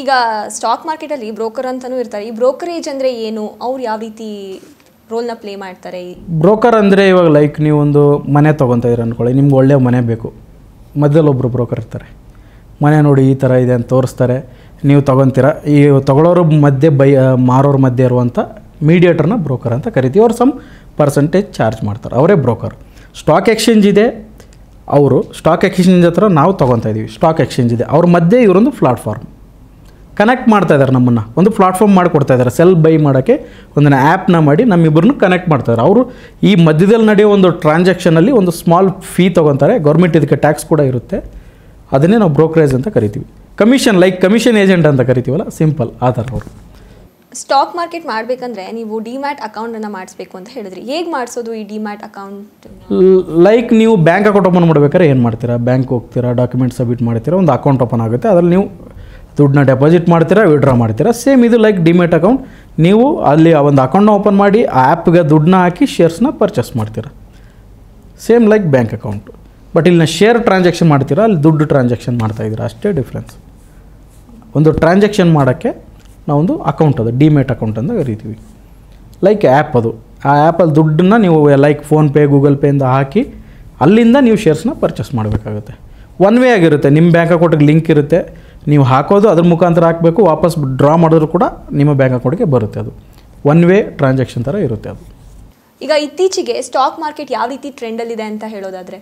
ಈಗ ಸ್ಟಾಕ್ ಮಾರ್ಕೆಟಲ್ಲಿ ಬ್ರೋಕರ್ ಅಂತಲೂ ಇರ್ತಾರೆ. ಈ ಬ್ರೋಕರೇಜ್ ಅಂದರೆ ಏನು, ಅವ್ರು ಯಾವ ರೀತಿ ರೋಲ್ನ ಪ್ಲೇ ಮಾಡ್ತಾರೆ? ಬ್ರೋಕರ್ ಅಂದರೆ ಇವಾಗ ಲೈಕ್ ನೀವು ಒಂದು ಮನೆ ತೊಗೊತಾ ಇದ್ದೀರ ಅಂದ್ಕೊಳ್ಳಿ, ನಿಮ್ಗೆ ಒಳ್ಳೆಯ ಮನೆ ಬೇಕು, ಮಧ್ಯದಲ್ಲಿ ಒಬ್ಬರು ಬ್ರೋಕರ್ ಇರ್ತಾರೆ, ಮನೆ ನೋಡಿ ಈ ಥರ ಇದೆ ಅಂತ ತೋರಿಸ್ತಾರೆ, ನೀವು ತೊಗೊತೀರ. ಈ ತೊಗೊಳೋರ ಮಧ್ಯೆ ಮಾರೋರ ಮಧ್ಯೆ ಇರುವಂಥ ಮೀಡಿಯೇಟರ್ನ ಬ್ರೋಕರ್ ಅಂತ ಕರಿತೀವಿ. ಅವ್ರು ಸಮ್ ಪರ್ಸೆಂಟೇಜ್ ಚಾರ್ಜ್ ಮಾಡ್ತಾರೆ, ಅವರೇ ಬ್ರೋಕರ್. ಸ್ಟಾಕ್ ಎಕ್ಸ್ಚೇಂಜ್ ಇದೆ, ಅವರು ಸ್ಟಾಕ್ ಎಕ್ಸ್ಚೇಂಜ್ ಹತ್ರ ನಾವು ತೊಗೊತಾ ಇದ್ದೀವಿ, ಸ್ಟಾಕ್ ಎಕ್ಸ್ಚೇಂಜ್ ಇದೆ, ಅವ್ರ ಮಧ್ಯೆ ಇವರೊಂದು ಪ್ಲಾಟ್ಫಾರ್ಮ್ ಕನೆಕ್ಟ್ ಮಾಡ್ತಾ ಇದ್ದಾರೆ, ನಮ್ಮನ್ನು ಒಂದು ಪ್ಲಾಟ್ಫಾರ್ಮ್ ಮಾಡಿಕೊಡ್ತಾ ಇದ್ದಾರೆ. ಸೆಲ್ ಬೈ ಮಾಡೋಕ್ಕೆ ಒಂದನ್ನು ಆ್ಯಪ್ನ ಮಾಡಿ ನಮ್ಮಿಬ್ಬರನ್ನು ಕನೆಕ್ಟ್ ಮಾಡ್ತಾರೆ. ಅವರು ಈ ಮಧ್ಯದಲ್ಲಿ ನಡೆಯೋ ಒಂದು ಟ್ರಾನ್ಸಾಕ್ಷನಲ್ಲಿ ಒಂದು ಸ್ಮಾಲ್ ಫೀ ತೊಗೊತಾರೆ, ಗೌರ್ಮೆಂಟ್ ಇದಕ್ಕೆ ಟ್ಯಾಕ್ಸ್ ಕೂಡ ಇರುತ್ತೆ, ಅದನ್ನೇ ನಾವು ಬ್ರೋಕರೇಜ್ ಅಂತ ಕರಿತೀವಿ. ಕಮಿಷನ್, ಲೈಕ್ ಕಮಿಷನ್ ಏಜೆಂಟ್ ಅಂತ ಕರಿತೀವಲ್ಲ, ಸಿಂಪಲ್ ಆ ಥರ ಅವರು. ಸ್ಟಾಕ್ ಮಾರ್ಕೆಟ್ ಮಾಡಬೇಕಂದ್ರೆ ನೀವು ಡಿಮ್ಯಾಟ್ ಅಕೌಂಟನ್ನು ಮಾಡಿಸ್ಬೇಕು ಅಂತ ಹೇಳಿದ್ರಿ. ಹೇಗೆ ಮಾಡಿಸೋದು ಈ ಡಿಮ್ಯಾಟ್ ಅಕೌಂಟ್? ಲೈಕ್ ನೀವು ಬ್ಯಾಂಕ್ ಅಕೌಂಟ್ ಓಪನ್ ಮಾಡ್ಬೇಕಾದ್ರೆ ಏನು ಮಾಡ್ತೀರಾ, ಬ್ಯಾಂಕ್ ಹೋಗ್ತೀರಾ, ಡಾಕ್ಯುಮೆಂಟ್ ಸಬ್ಮಿಟ್ ಮಾಡ್ತೀರಾ, ಒಂದು ಅಕೌಂಟ್ ಓಪನ್ ಆಗುತ್ತೆ, ಅದರಲ್ಲಿ ನೀವು ದುಡ್ಡನ್ನ ಡೆಪಾಸಿಟ್ ಮಾಡ್ತೀರಾ, ವಿಡ್ರಾ ಮಾಡ್ತೀರಾ. ಸೇಮ್ ಇದು ಲೈಕ್ ಡಿಮ್ಯಾಟ್ ಅಕೌಂಟ್, ನೀವು ಅಲ್ಲಿ ಒಂದು ಅಕೌಂಟ್ನ ಓಪನ್ ಮಾಡಿ ಆ ಆ್ಯಪ್ಗೆ ದುಡ್ಡನ್ನ ಹಾಕಿ ಶೇರ್ಸ್ನ ಪರ್ಚೇಸ್ ಮಾಡ್ತೀರಾ, same like bank account. But ಇಲ್ಲಿ ಶೇರ್ ಟ್ರಾನ್ಸಾಕ್ಷನ್ ಮಾಡ್ತೀರಾ, ಅಲ್ಲಿ ದುಡ್ಡು ಟ್ರಾನ್ಸಾಕ್ಷನ್ ಮಾಡ್ತಾಯಿದ್ದೀರಾ, ಅಷ್ಟೇ ಡಿಫ್ರೆನ್ಸ್. ಒಂದು ಟ್ರಾನ್ಸಾಕ್ಷನ್ ಮಾಡೋಕ್ಕೆ ನಾವೊಂದು ಅಕೌಂಟ್, ಅದು ಡಿಮ್ಯಾಟ್ ಅಕೌಂಟ್ ಅಂತ ಕರಿತೀವಿ. ಲೈಕ್ ಆ್ಯಪ್, ಅದು ಆ ಆ್ಯಪಲ್ಲಿ ದುಡ್ಡನ್ನ ನೀವು ಲೈಕ್ ಫೋನ್ಪೇ, ಗೂಗಲ್ ಪೇಯಿಂದ ಹಾಕಿ ಅಲ್ಲಿಂದ ನೀವು ಶೇರ್ಸ್ನ ಪರ್ಚೇಸ್ ಮಾಡಬೇಕಾಗುತ್ತೆ. ಒನ್ ವೇ ಆಗಿರುತ್ತೆ, ನಿಮ್ಮ ಬ್ಯಾಂಕ್ ಅಕೌಂಟಿಗೆ ಲಿಂಕ್ ಇರುತ್ತೆ, ನೀವು ಹಾಕೋದು ಅದ್ರ ಮುಖಾಂತರ ಹಾಕಬೇಕು, ವಾಪಸ್ ಡ್ರಾ ಮಾಡಿದ್ರು ಕೂಡ ನಿಮ್ಮ ಬ್ಯಾಂಕ್ ಅಕೌಂಟ್ಗೆ ಬರುತ್ತೆ. ಅದು ಒನ್ ವೇ ಟ್ರಾನ್ಸಾಕ್ಷನ್ ಥರ ಇರುತ್ತೆ ಅದು. ಈಗ ಇತ್ತೀಚೆಗೆ ಸ್ಟಾಕ್ ಮಾರ್ಕೆಟ್ ಯಾವ ರೀತಿ ಟ್ರೆಂಡಲ್ಲಿದೆ ಅಂತ ಹೇಳೋದಾದರೆ?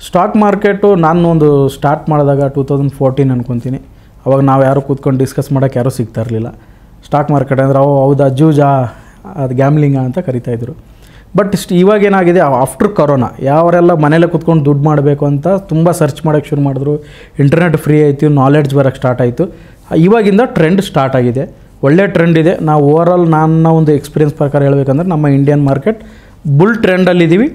ಸ್ಟಾಕ್ ಮಾರ್ಕೆಟು ನಾನು ಒಂದು ಸ್ಟಾರ್ಟ್ ಮಾಡಿದಾಗ 2014 ಅನ್ಕೊತೀನಿ. ಅವಾಗ ನಾವು ಯಾರು ಕೂತ್ಕೊಂಡು ಡಿಸ್ಕಸ್ ಮಾಡೋಕ್ಕೆ ಯಾರೂ ಸಿಗ್ತಾ ಇರಲಿಲ್ಲ. ಸ್ಟಾಕ್ ಮಾರ್ಕೆಟ್ ಅಂದರೆ ಹೌದಾ ಜೂಜಾ, ಅದು ಗ್ಯಾಮ್ಲಿಂಗಾ ಅಂತ ಕರಿತಾಯಿದ್ರು. ಬಟ್ ಇವಾಗೇನಾಗಿದೆ, ಆಫ್ಟರ್ ಕೊರೋನಾ ಯಾವರೆಲ್ಲ ಮನೇಲೆ ಕೂತ್ಕೊಂಡು ದುಡ್ಡು ಮಾಡಬೇಕು ಅಂತ ತುಂಬ ಸರ್ಚ್ ಮಾಡೋಕ್ಕೆ ಶುರು ಮಾಡಿದ್ರು, ಇಂಟರ್ನೆಟ್ ಫ್ರೀ ಆಯಿತು, ನಾಲೆಡ್ಜ್ ಬರೋಕ್ಕೆ ಸ್ಟಾರ್ಟ್ ಆಯಿತು. ಇವಾಗಿಂದ ಟ್ರೆಂಡ್ ಸ್ಟಾರ್ಟ್ ಆಗಿದೆ, ಒಳ್ಳೆ ಟ್ರೆಂಡ್ ಇದೆ. ನಾವು ಓವರಾಲ್ ನನ್ನ ಒಂದು ಎಕ್ಸ್ಪೀರಿಯನ್ಸ್ ಪ್ರಕಾರ ಹೇಳಬೇಕಂದ್ರೆ ನಮ್ಮ ಇಂಡಿಯನ್ ಮಾರ್ಕೆಟ್ ಬುಲ್ ಟ್ರೆಂಡಲ್ಲಿದ್ದೀವಿ.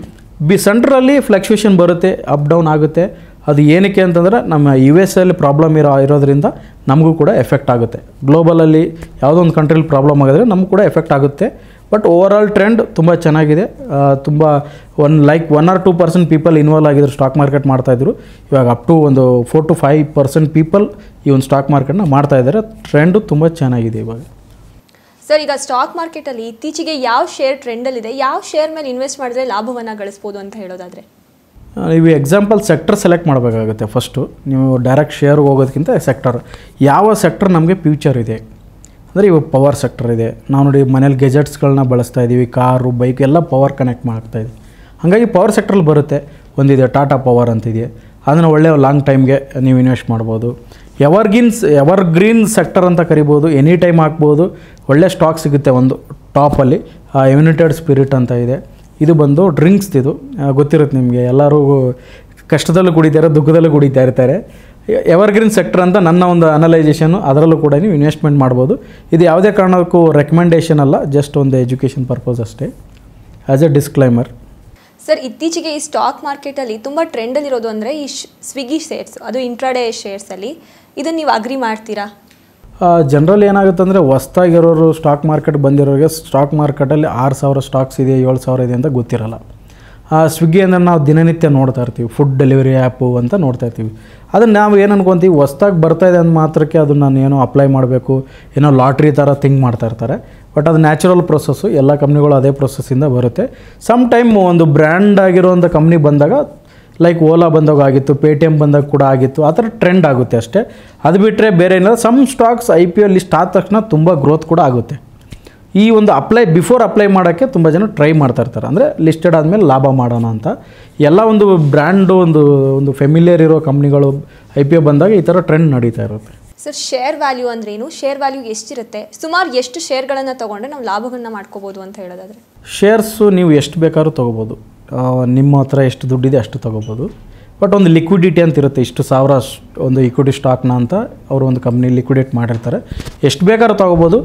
ಸೆಂಟ್ರಲ್ಲಿ ಫ್ಲಕ್ಚುಯೇಷನ್ ಬರುತ್ತೆ, ಅಪ್ ಡೌನ್ ಆಗುತ್ತೆ. ಅದು ಏನಕ್ಕೆ ಅಂತಂದರೆ ನಮ್ಮ US ಅಲ್ಲಿ ಪ್ರಾಬ್ಲಮ್ ಇರೋದ್ರಿಂದ ನಮಗೂ ಕೂಡ ಎಫೆಕ್ಟ್ ಆಗುತ್ತೆ. ಗ್ಲೋಬಲಲ್ಲಿ ಯಾವುದೋ ಒಂದು ಕಂಟ್ರಿಲಿ ಪ್ರಾಬ್ಲಮ್ ಆಗಿದ್ರೆ ನಮಗೂ ಕೂಡ ಎಫೆಕ್ಟ್ ಆಗುತ್ತೆ. ಬಟ್ ಓವರಾಲ್ ಟ್ರೆಂಡ್ ತುಂಬ ಚೆನ್ನಾಗಿದೆ. ತುಂಬ 1 or 2% ಪೀಪಲ್ ಇನ್ವಾಲ್ವ್ ಆಗಿದ್ರು, ಸ್ಟಾಕ್ ಮಾರ್ಕೆಟ್ ಮಾಡ್ತಾಯಿದ್ರು. ಇವಾಗ ಅಪ್ ಟು ಒಂದು 4 to 5% ಪೀಪಲ್ ಈ ಒಂದು ಸ್ಟಾಕ್ ಮಾರ್ಕೆಟ್ನ ಮಾಡ್ತಾಯಿದ್ದಾರೆ. ಟ್ರೆಂಡು ತುಂಬ ಚೆನ್ನಾಗಿದೆ ಇವಾಗ. ಸರ್, ಈಗ ಸ್ಟಾಕ್ ಮಾರ್ಕೆಟಲ್ಲಿ ಇತ್ತೀಚೆಗೆ ಯಾವ ಶೇರ್ ಟ್ರೆಂಡಲ್ಲಿದೆ, ಯಾವ ಶೇರ್ ಮೇಲೆ ಇನ್ವೆಸ್ಟ್ ಮಾಡಿದ್ರೆ ಲಾಭವನ್ನು ಗಳಿಸ್ಬೋದು ಅಂತ ಹೇಳೋದಾದರೆ? ನೀವು ಎಕ್ಸಾಂಪಲ್ ಸೆಕ್ಟರ್ ಸೆಲೆಕ್ಟ್ ಮಾಡಬೇಕಾಗುತ್ತೆ. ಫಸ್ಟು ನೀವು ಡೈರೆಕ್ಟ್ ಶೇರ್ಗೆ ಹೋಗೋದಕ್ಕಿಂತ ಸೆಕ್ಟರ್, ಯಾವ ಸೆಕ್ಟರ್ ನಮಗೆ ಫ್ಯೂಚರ್ ಇದೆ ಅಂದರೆ ಇವಾಗ ಪವರ್ ಸೆಕ್ಟರ್ ಇದೆ. ನಾವು ನೋಡಿ ಮನೇಲಿ ಗೆಜೆಟ್ಸ್ಗಳನ್ನ ಬಳಸ್ತಾ ಇದ್ದೀವಿ, ಕಾರು, ಬೈಕ್ ಎಲ್ಲ ಪವರ್ ಕನೆಕ್ಟ್ ಮಾಡ್ತಾಯಿದ್ವಿ. ಹಾಗಾಗಿ ಪವರ್ ಸೆಕ್ಟ್ರಲ್ಲಿ ಬರುತ್ತೆ. ಒಂದಿದೆ ಟಾಟಾ ಪವರ್ ಅಂತಿದೆ, ಅದನ್ನು ಒಳ್ಳೆಯ ಲಾಂಗ್ ಟೈಮ್ಗೆ ನೀವು ಇನ್ವೆಸ್ಟ್ ಮಾಡ್ಬೋದು. ಎವರ್ಗ್ರೀನ್ ಸೆಕ್ಟರ್ ಅಂತ ಕರಿಬೋದು, ಎನಿ ಟೈಮ್ ಹಾಕ್ಬೋದು. ಒಳ್ಳೆ ಸ್ಟಾಕ್ ಸಿಗುತ್ತೆ ಒಂದು ಟಾಪಲ್ಲಿ. ಯುನೈಟೆಡ್ ಸ್ಪಿರಿಟ್ ಅಂತ ಇದೆ, ಇದು ಬಂದು ಡ್ರಿಂಕ್ಸ್. ಇದು ಗೊತ್ತಿರುತ್ತೆ ನಿಮಗೆ, ಎಲ್ಲರೂ ಕಷ್ಟದಲ್ಲೂ ಕುಡಿತಾರೆ, ದುಃಖದಲ್ಲೂ ಕುಡಿತಾ ಇರ್ತಾರೆ. ಎವರ್ಗ್ರೀನ್ ಸೆಕ್ಟರ್ ಅಂತ ನನ್ನ ಒಂದು ಅನಲೈಸೇಷನ್ನು, ಅದರಲ್ಲೂ ಕೂಡ ನೀವು ಇನ್ವೆಸ್ಟ್ಮೆಂಟ್ ಮಾಡ್ಬೋದು. ಇದು ಯಾವುದೇ ಕಾರಣಕ್ಕೂ ರೆಕಮೆಂಡೇಷನ್ ಅಲ್ಲ, ಜಸ್ಟ್ ಒಂದು ಎಜುಕೇಷನ್ ಪರ್ಪಸ್ ಅಷ್ಟೇ, ಆ್ಯಸ್ ಎ ಡಿಸ್ಕ್ಲೈಮರ್. ಸರ್, ಇತ್ತೀಚೆಗೆ ಈ ಸ್ಟಾಕ್ ಮಾರ್ಕೆಟಲ್ಲಿ ತುಂಬ ಟ್ರೆಂಡಲ್ಲಿರೋದು ಅಂದರೆ ಈ ಸ್ವಿಗ್ಗಿ ಶೇರ್ಸ್, ಅದು ಇಂಟ್ರಾಡೇ ಶೇರ್ಸಲ್ಲಿ. ಇದನ್ನು ನೀವು ಅಗ್ರಿ ಮಾಡ್ತೀರಾ? ಜನರಲ್ ಏನಾಗುತ್ತೆ ಅಂದರೆ ಹೊಸ್ದಾಗಿರೋರು ಸ್ಟಾಕ್ ಮಾರ್ಕೆಟ್ ಬಂದಿರೋರಿಗೆ ಸ್ಟಾಕ್ ಮಾರ್ಕೆಟಲ್ಲಿ 6,000 ಸ್ಟಾಕ್ಸ್ ಇದೆ, 7,000 ಇದೆ ಅಂತ ಗೊತ್ತಿರಲ್ಲ. ಸ್ವಿಗ್ಗಿ ಅಂದರೆ ನಾವು ದಿನನಿತ್ಯ ನೋಡ್ತಾ ಇರ್ತೀವಿ, ಫುಡ್ ಡೆಲಿವರಿ ಆ್ಯಪು ಅಂತ ನೋಡ್ತಾ ಇರ್ತೀವಿ. ಅದನ್ನು ನಾವು ಏನು ಅನ್ಕೊತೀವಿ, ಹೊಸ್ದಾಗಿ ಬರ್ತಾಯಿದೆ ಅಂದ ಮಾತ್ರಕ್ಕೆ ಅದನ್ನು ನಾನು ಏನೋ ಅಪ್ಲೈ ಮಾಡಬೇಕು, ಏನೋ ಲಾಟ್ರಿ ಥರ ಥಿಂಕ್ ಮಾಡ್ತಾ ಇರ್ತಾರೆ. ಬಟ್ ಅದು ನ್ಯಾಚುರಲ್ ಪ್ರೊಸೆಸ್ಸು, ಎಲ್ಲ ಕಂಪ್ನಿಗಳು ಅದೇ ಪ್ರೊಸೆಸ್ಸಿಂದ ಬರುತ್ತೆ. ಸಮ್ ಟೈಮ್ ಒಂದು ಬ್ರ್ಯಾಂಡ್ ಆಗಿರೋಂಥ ಕಂಪ್ನಿ ಬಂದಾಗ, ಲೈಕ್ ಓಲಾ ಬಂದಾಗ ಆಗಿತ್ತು, ಪೇಟಿಎಮ್ ಬಂದಾಗ ಕೂಡ ಆಗಿತ್ತು, ಆ ಥರ ಟ್ರೆಂಡ್ ಆಗುತ್ತೆ ಅಷ್ಟೇ. ಅದು ಬಿಟ್ಟರೆ ಬೇರೆ ಏನಾದ್ರು ಸಮ್ ಸ್ಟಾಕ್ಸ್ IPO ಲಿಸ್ಟ್ ಆದ ತಕ್ಷಣ ತುಂಬ ಗ್ರೋತ್ ಕೂಡ ಆಗುತ್ತೆ. ಈ ಒಂದು ಬಿಫೋರ್ ಅಪ್ಲೈ ಮಾಡೋಕ್ಕೆ ತುಂಬ ಜನ ಟ್ರೈ ಮಾಡ್ತಾ ಇರ್ತಾರೆ, ಅಂದರೆ ಲಿಸ್ಟೆಡ್ ಆದಮೇಲೆ ಲಾಭ ಮಾಡೋಣ ಅಂತ. ಎಲ್ಲ ಒಂದು ಬ್ರ್ಯಾಂಡು ಒಂದು ಫೆಮಿಲಿಯರ್ ಇರೋ ಕಂಪ್ನಿಗಳು IPO ಬಂದಾಗ ಈ ಥರ ಟ್ರೆಂಡ್ ನಡೀತಾ ಇರುತ್ತೆ. ಸರ್, ಶೇರ್ ವ್ಯಾಲ್ಯೂ ಅಂದ್ರೇನು? ಶೇರ್ ವ್ಯಾಲ್ಯೂ ಎಷ್ಟಿರುತ್ತೆ? ಸುಮಾರು ಎಷ್ಟು ಶೇರ್ಗಳನ್ನು ತೊಗೊಂಡ್ರೆ ನಾವು ಲಾಭವನ್ನು ಮಾಡ್ಕೋಬೋದು ಅಂತ ಹೇಳೋದಾದರೆ? ಶೇರ್ಸು ನೀವು ಎಷ್ಟು ಬೇಕಾದ್ರೂ ತೊಗೋಬೋದು, ನಿಮ್ಮ ಹತ್ರ ಎಷ್ಟು ದುಡ್ಡಿದೆ ಅಷ್ಟು ತೊಗೋಬೋದು. ಬಟ್ ಒಂದು ಲಿಕ್ವಿಡಿಟಿ ಅಂತ ಇರುತ್ತೆ, ಇಷ್ಟು ಸಾವಿರ ಒಂದು ಇಕ್ವಿಟಿ ಸ್ಟಾಕ್ನ ಅಂತ ಅವರು ಒಂದು ಕಂಪ್ನಿ ಲಿಕ್ವಿಡೇಟ್ ಮಾಡಿರ್ತಾರೆ. ಎಷ್ಟು ಬೇಕಾದ್ರೂ ತೊಗೋಬೋದು.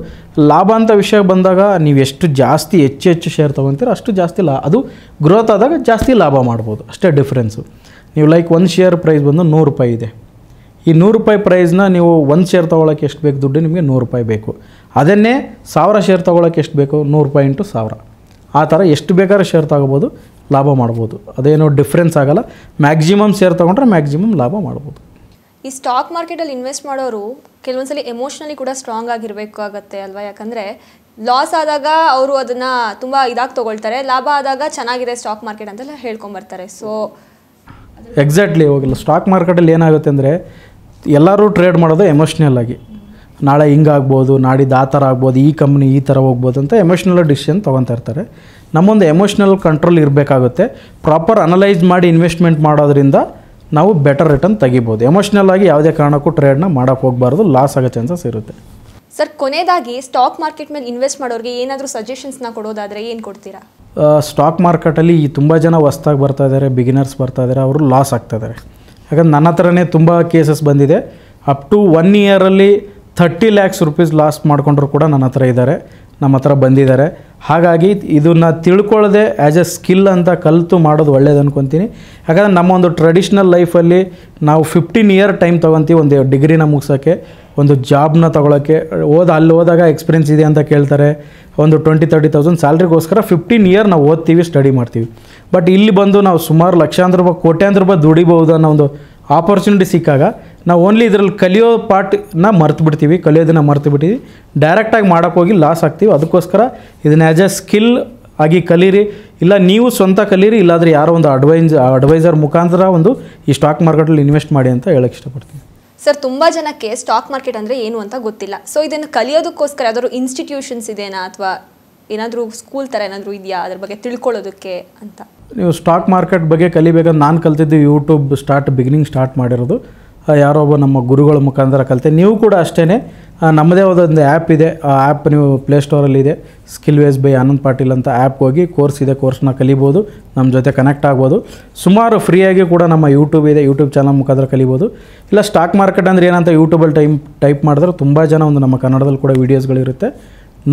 ಲಾಭ ಅಂತ ವಿಷಯ ಬಂದಾಗ ನೀವು ಎಷ್ಟು ಜಾಸ್ತಿ ಹೆಚ್ಚು ಶೇರ್ ತೊಗೊತೀರೋ ಅಷ್ಟು ಜಾಸ್ತಿ ಅದು ಗ್ರೋತ್ ಆದಾಗ ಜಾಸ್ತಿ ಲಾಭ ಮಾಡ್ಬೋದು, ಅಷ್ಟೇ ಡಿಫ್ರೆನ್ಸು. ನೀವು ಲೈಕ್ ಒಂದು ಶೇರ್ ಪ್ರೈಸ್ ಬಂದು ₹100 ಇದೆ. ಈ ₹100 ಪ್ರೈಸ್ನ ನೀವು ಒಂದು ಶೇರ್ ತೊಗೊಳಕ್ಕೆ ಎಷ್ಟು ಬೇಕು ದುಡ್ಡು, ನಿಮಗೆ ₹100 ಬೇಕು. ಅದನ್ನೇ 1000 ಶೇರ್ ತೊಗೊಳಕ್ಕೆ ಎಷ್ಟು ಬೇಕು, ₹100 ಇಂಟು 1000. ಆ ಥರ ಎಷ್ಟು ಬೇಕಾದ್ರೂ ಶೇರ್ ತೊಗೋಬೋದು, ಲಾಭ ಮಾಡ್ಬೋದು. ಅದೇನೋ ಡಿಫ್ರೆನ್ಸ್ ಆಗೋಲ್ಲ. ಮ್ಯಾಕ್ಸಿಮಮ್ ಶೇರ್ ತೊಗೊಂಡ್ರೆ ಮ್ಯಾಕ್ಸಿಮಮ್ ಲಾಭ ಮಾಡ್ಬೋದು. ಈ ಸ್ಟಾಕ್ ಮಾರ್ಕೆಟಲ್ಲಿ ಇನ್ವೆಸ್ಟ್ ಮಾಡೋರು ಕೆಲವೊಂದ್ಸಲಿ ಎಮೋಷ್ನಲಿ ಕೂಡ ಸ್ಟ್ರಾಂಗ್ ಆಗಿರಬೇಕಾಗತ್ತೆ ಅಲ್ವಾ? ಯಾಕಂದರೆ ಲಾಸ್ ಆದಾಗ ಅವರು ಅದನ್ನು ತುಂಬ ಇದಾಗಿ ತೊಗೊಳ್ತಾರೆ, ಲಾಭ ಆದಾಗ ಚೆನ್ನಾಗಿದೆ ಸ್ಟಾಕ್ ಮಾರ್ಕೆಟ್ ಅಂತೆಲ್ಲ ಹೇಳ್ಕೊಂಬರ್ತಾರೆ. ಸೊ ಎಕ್ಸಾಕ್ಟ್ಲಿ ಹೋಗಿಲ್ಲ. ಸ್ಟಾಕ್ ಮಾರ್ಕೆಟಲ್ಲಿ ಏನಾಗುತ್ತೆ ಅಂದರೆ ಎಲ್ಲರೂ ಟ್ರೇಡ್ ಮಾಡೋದು ಎಮೋಷ್ನಲ್ ಆಗಿ. ನಾಳೆ ಹಿಂಗಾಗ್ಬೋದು, ನಾಡಿದ್ದು ಆ ಥರ ಆಗ್ಬೋದು, ಈ ಕಂಪ್ನಿ ಈ ಥರ ಹೋಗ್ಬೋದು ಅಂತ ಎಮೋಷ್ನಲ್ ಡಿಸಿಷನ್ ತೊಗೊತಾ ಇರ್ತಾರೆ. ನಮ್ಮೊಂದು ಎಮೋಷ್ನಲ್ ಕಂಟ್ರೋಲ್ ಇರಬೇಕಾಗುತ್ತೆ. ಪ್ರಾಪರ್ ಅನಲೈಸ್ ಮಾಡಿ ಇನ್ವೆಸ್ಟ್ಮೆಂಟ್ ಮಾಡೋದ್ರಿಂದ ನಾವು ಬೆಟರ್ ರಿಟರ್ನ್ ತೆಗಿಬೋದು. ಎಮೋಷ್ನಲ್ ಆಗಿ ಯಾವುದೇ ಕಾರಣಕ್ಕೂ ಟ್ರೇಡ್ನ ಮಾಡೋಕ್ಕೆ ಹೋಗಬಾರ್ದು, ಲಾಸ್ ಆಗೋ ಚಾನ್ಸಸ್ ಇರುತ್ತೆ. ಸರ್, ಕೊನೆಯದಾಗಿ ಸ್ಟಾಕ್ ಮಾರ್ಕೆಟ್ ಮೇಲೆ ಇನ್ವೆಸ್ಟ್ ಮಾಡೋರಿಗೆ ಏನಾದರೂ ಸಜೆಷನ್ಸ್ನ ಕೊಡೋದಾದರೆ ಏನು ಕೊಡ್ತೀರಾ? ಸ್ಟಾಕ್ ಮಾರ್ಕೆಟಲ್ಲಿ ತುಂಬ ಜನ ಹೊಸ್ದಾಗಿ ಬರ್ತಾ ಇದ್ದಾರೆ, ಬಿಗಿನರ್ಸ್ ಬರ್ತಾ ಇದ್ದಾರೆ, ಅವರು ಲಾಸ್ ಆಗ್ತಾ ಇದ್ದಾರೆ. ಯಾಕಂದ್ರೆ ನನ್ನ ಹತ್ರನೇ ತುಂಬ ಕೇಸಸ್ ಬಂದಿದೆ. ಅಪ್ ಟು 1 ಇಯರಲ್ಲಿ 30 lakhs rupees ಲಾಸ್ ಮಾಡ್ಕೊಂಡ್ರು ಕೂಡ ನನ್ನ ಹತ್ರ ಇದ್ದಾರೆ, ನಮ್ಮ ಹತ್ರ ಬಂದಿದ್ದಾರೆ. ಹಾಗಾಗಿ ಇದನ್ನು ತಿಳ್ಕೊಳ್ಳದೆ ಆ್ಯಸ್ ಎ ಸ್ಕಿಲ್ ಅಂತ ಕಲಿತು ಮಾಡೋದು ಒಳ್ಳೇದು ಅನ್ಕೊತೀನಿ. ಯಾಕಂದರೆ ನಮ್ಮ ಒಂದು ಟ್ರೆಡಿಷ್ನಲ್ ಲೈಫಲ್ಲಿ ನಾವು 15 year ಟೈಮ್ ತೊಗೊತೀವಿ ಒಂದು ಡಿಗ್ರಿನ ಮುಗಿಸೋಕ್ಕೆ, ಒಂದು ಜಾಬ್ನ ತೊಗೊಳಕ್ಕೆ. ಅಲ್ಲಿ ಹೋದಾಗ ಎಕ್ಸ್ಪೀರಿಯನ್ಸ್ ಇದೆ ಅಂತ ಕೇಳ್ತಾರೆ. ಒಂದು 20,000-30,000 ಸ್ಯಾಲ್ರಿಗೋಸ್ಕರ 15 year ನಾವು ಓದ್ತೀವಿ, ಸ್ಟಡಿ ಮಾಡ್ತೀವಿ. ಬಟ್ ಇಲ್ಲಿ ಬಂದು ನಾವು ಸುಮಾರು ಲಕ್ಷಾಂತರ ರೂಪಾಯಿ, ಕೋಟ್ಯಾಂತರ ರೂಪಾಯಿ ದುಡಿಬೋದು ಅನ್ನೋ ಒಂದು ಆಪರ್ಚುನಿಟಿ ಸಿಕ್ಕಾಗ ನಾವು ಓನ್ಲಿ ಇದರಲ್ಲಿ ಕಲಿಯೋ ಪಾರ್ಟ್ನ ಮರ್ತು ಬಿಡ್ತೀವಿ, ಕಲಿಯೋದನ್ನು ಮರ್ತು ಬಿಡ್ತೀವಿ, ಡೈರೆಕ್ಟಾಗಿ ಮಾಡೋಕ್ಕೋಗಿ ಲಾಸ್ ಆಗ್ತೀವಿ. ಅದಕ್ಕೋಸ್ಕರ ಇದನ್ನ ಆ್ಯಸ್ ಎ ಸ್ಕಿಲ್ ಆಗಿ ಕಲೀರಿ, ಇಲ್ಲ ನೀವು ಸ್ವಂತ ಕಲೀರಿ, ಇಲ್ಲಾಂದರೆ ಯಾರೋ ಒಂದು ಅಡ್ವೈಸರ್ ಮುಖಾಂತರ ಒಂದು ಈ ಸ್ಟಾಕ್ ಮಾರ್ಕೆಟಲ್ಲಿ ಇನ್ವೆಸ್ಟ್ ಮಾಡಿ ಅಂತ ಹೇಳಕ್ಕೆ ಇಷ್ಟಪಡ್ತೀನಿ. ಸರ್, ತುಂಬ ಜನಕ್ಕೆ ಸ್ಟಾಕ್ ಮಾರ್ಕೆಟ್ ಅಂದರೆ ಏನು ಅಂತ ಗೊತ್ತಿಲ್ಲ. ಸೊ ಇದನ್ನು ಕಲಿಯೋದಕ್ಕೋಸ್ಕರ ಯಾವ್ದಾದ್ರು ಇನ್ಸ್ಟಿಟ್ಯೂಷನ್ಸ್ ಇದೆಯಾ ಅಥವಾ ಏನಾದರೂ ಸ್ಕೂಲ್ ಥರ ಏನಾದರೂ ಇದೆಯಾ ಅದ್ರ ಬಗ್ಗೆ ತಿಳ್ಕೊಳ್ಳೋದಕ್ಕೆ ಅಂತ? ನೀವು ಸ್ಟಾಕ್ ಮಾರ್ಕೆಟ್ ಬಗ್ಗೆ ಕಲಿಬೇಕಂದ್ರೆ ನಾನು ಕಲ್ತಿದ್ದು ಯೂಟ್ಯೂಬ್ ಬಿಗಿನಿಂಗ್ ಸ್ಟಾರ್ಟ್ ಮಾಡಿರೋದು ಯಾರೋ ಒಬ್ಬ ನಮ್ಮ ಗುರುಗಳ ಮುಖಾಂತರ ಕಲಿತೆ. ನೀವು ಕೂಡ ಅಷ್ಟೇ, ನಮ್ಮದೇ ಒಂದು ಆ್ಯಪ್ ಇದೆ. ಆ ಆ್ಯಪ್ ನೀವು ಪ್ಲೇಸ್ಟೋರಲ್ಲಿದೆ, ಸ್ಕಿಲ್ವೇಸ್ ಬೈ ಆನಂದ್ ಪಾಟೀಲ್ ಅಂತ ಆ್ಯಪ್ ಹೋಗಿ ಕೋರ್ಸ್ ಇದೆ, ಕೋರ್ಸ್ನ ಕಲಿಬೋದು, ನಮ್ಮ ಜೊತೆ ಕನೆಕ್ಟ್ ಆಗ್ಬೋದು. ಸುಮಾರು ಫ್ರೀಯಾಗಿ ಕೂಡ ನಮ್ಮ ಯೂಟ್ಯೂಬ್ ಇದೆ, ಯೂಟ್ಯೂಬ್ ಚಾನಲ್ ಮುಖಾಂತರ ಕಲಿಬೋದು. ಇಲ್ಲ ಸ್ಟಾಕ್ ಮಾರ್ಕೆಟ್ ಅಂದರೆ ಏನಂತ ಯೂಟ್ಯೂಬಲ್ಲಿ ಟೈಪ್ ಮಾಡಿದ್ರೆ ತುಂಬ ಜನ ಒಂದು ನಮ್ಮ ಕನ್ನಡದಲ್ಲಿ ಕೂಡ ವೀಡಿಯೋಸ್ಗಳಿರುತ್ತೆ,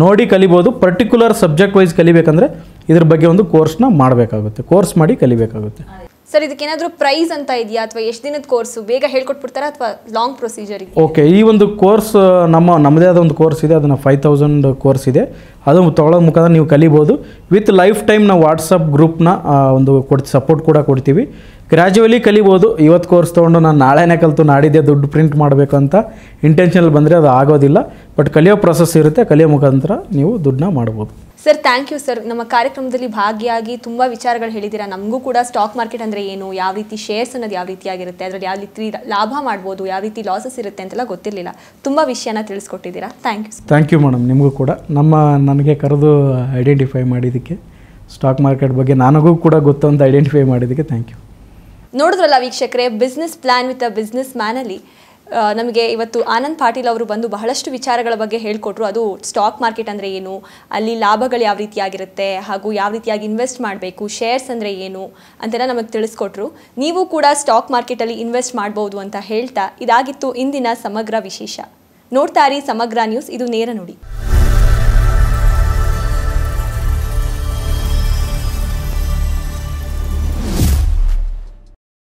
ನೋಡಿ ಕಲಿಬೋದು. ಪರ್ಟಿಕ್ಯುಲರ್ ಸಬ್ಜೆಕ್ಟ್ ವೈಸ್ ಕಲಿಬೇಕಂದ್ರೆ ಇದ್ರ ಬಗ್ಗೆ ಒಂದು ಕೋರ್ಸ್ನ ಮಾಡಬೇಕಾಗುತ್ತೆ, ಕೋರ್ಸ್ ಮಾಡಿ ಕಲಿಬೇಕಾಗುತ್ತೆ. ಸರ್, ಇದಕ್ಕೇನಾದರೂ ಪ್ರೈಸ್ ಅಂತ ಇದೆಯಾ ಅಥವಾ ಎಷ್ಟು ದಿನದ ಕೋರ್ಸು, ಬೇಗ ಹೇಳ್ಕೊಟ್ಬಿಡ್ತಾರಾ ಅಥವಾ ಲಾಂಗ್ ಪ್ರೊಸೀಜರ್? ಓಕೆ, ಈ ಒಂದು ಕೋರ್ಸ್ ನಮ್ಮದೇ ಆದ ಒಂದು ಕೋರ್ಸ್ ಇದೆ, ಅದನ್ನು 5,000 ಕೋರ್ಸ್ ಇದೆ. ಅದು ತೊಗೊಳ್ಳೋ ಮುಖಾಂತರ ನೀವು ಕಲಿಬೋದು. ವಿತ್ ಲೈಫ್ ಟೈಮ್ ನಾವು ವಾಟ್ಸಪ್ ಗ್ರೂಪ್ನ ಒಂದು ಸಪೋರ್ಟ್ ಕೂಡ ಕೊಡ್ತೀವಿ. ಗ್ರ್ಯಾಜುವಲಿ ಕಲಿಬೋದು. ಇವತ್ತು ಕೋರ್ಸ್ ತೊಗೊಂಡು ನಾನು ನಾಳೆನೇ ಕಲಿತು ನಾಡಿದ್ದೇ ದುಡ್ಡು ಪ್ರಿಂಟ್ ಮಾಡಬೇಕು ಅಂತ ಇಂಟೆನ್ಷನಲ್ಲಿ ಬಂದರೆ ಅದು ಆಗೋದಿಲ್ಲ. ಬಟ್ ಕಲಿಯೋ ಪ್ರೊಸೆಸ್ ಇರುತ್ತೆ, ಕಲಿಯೋ ಮುಖಾಂತರ ನೀವು ದುಡ್ಡನ್ನ ಮಾಡ್ಬೋದು. Sir, thank you sir. ನಮ್ಮ ಕಾರ್ಯಕ್ರಮದಲ್ಲಿ ಭಾಗಿಯಾಗಿ ತುಂಬ ವಿಚಾರಗಳು ಹೇಳಿದ್ದೀರಾ. ನಮಗೂ ಕೂಡ ಸ್ಟಾಕ್ ಮಾರ್ಕೆಟ್ ಅಂದರೆ ಏನು, ಯಾವ ರೀತಿ ಶೇರ್ಸ್ ಅನ್ನೋದು ಯಾವ ರೀತಿಯಾಗಿರುತ್ತೆ, ಅದರಲ್ಲಿ ಯಾವ ರೀತಿ ಲಾಭ ಮಾಡ್ಬೋದು, ಯಾವ ರೀತಿ ಲಾಸಸ್ ಇರುತ್ತೆ ಅಂತೆಲ್ಲ ಗೊತ್ತಿರಲಿಲ್ಲ. ತುಂಬ ವಿಷಯನ ತಿಳಿಸ್ಕೊಟ್ಟಿದ್ದೀರಾ. Thank you madam. ನಿಮಗೂ ಕೂಡ ನನಗೆ ಕರೆದು ಐಡೆಂಟಿಫೈ ಮಾಡಿದ್ದಕ್ಕೆ, ಸ್ಟಾಕ್ ಮಾರ್ಕೆಟ್ ಬಗ್ಗೆ ನನಗೂ ಕೂಡ ಗೊತ್ತು ಅಂತ ಐಡೆಂಟಿಫೈ ಮಾಡಿದ್ದಕ್ಕೆ ಥ್ಯಾಂಕ್ ಯು. ನೋಡಿದ್ರಲ್ಲ ವೀಕ್ಷಕರೇ, business plan with a business ಮ್ಯಾನಲ್ಲಿ ನಮಗೆ ಇವತ್ತು ಆನಂದ್ ಪಾಟೀಲ್ ಅವರು ಬಂದು ಬಹಳಷ್ಟು ವಿಚಾರಗಳ ಬಗ್ಗೆ ಹೇಳಿಕೊಟ್ರು. ಅದು ಸ್ಟಾಕ್ ಮಾರ್ಕೆಟ್ ಅಂದರೆ ಏನು, ಅಲ್ಲಿ ಲಾಭಗಳು ಯಾವ ರೀತಿಯಾಗಿರುತ್ತೆ, ಹಾಗೂ ಯಾವ ರೀತಿಯಾಗಿ ಇನ್ವೆಸ್ಟ್ ಮಾಡಬೇಕು, ಶೇರ್ಸ್ ಅಂದರೆ ಏನು ಅಂತೆಲ್ಲ ನಮಗೆ ತಿಳಿಸ್ಕೊಟ್ರು. ನೀವು ಕೂಡ ಸ್ಟಾಕ್ ಮಾರ್ಕೆಟಲ್ಲಿ ಇನ್ವೆಸ್ಟ್ ಮಾಡ್ಬೋದು ಅಂತ ಹೇಳ್ತಾ ಇದಾಗಿತ್ತು ಇಂದಿನ ಸಮಗ್ರ ವಿಶೇಷ. ನೋಡ್ತಾ ಇರಿ ಸಮಗ್ರ ನ್ಯೂಸ್, ಇದು ನೇರ ನುಡಿ.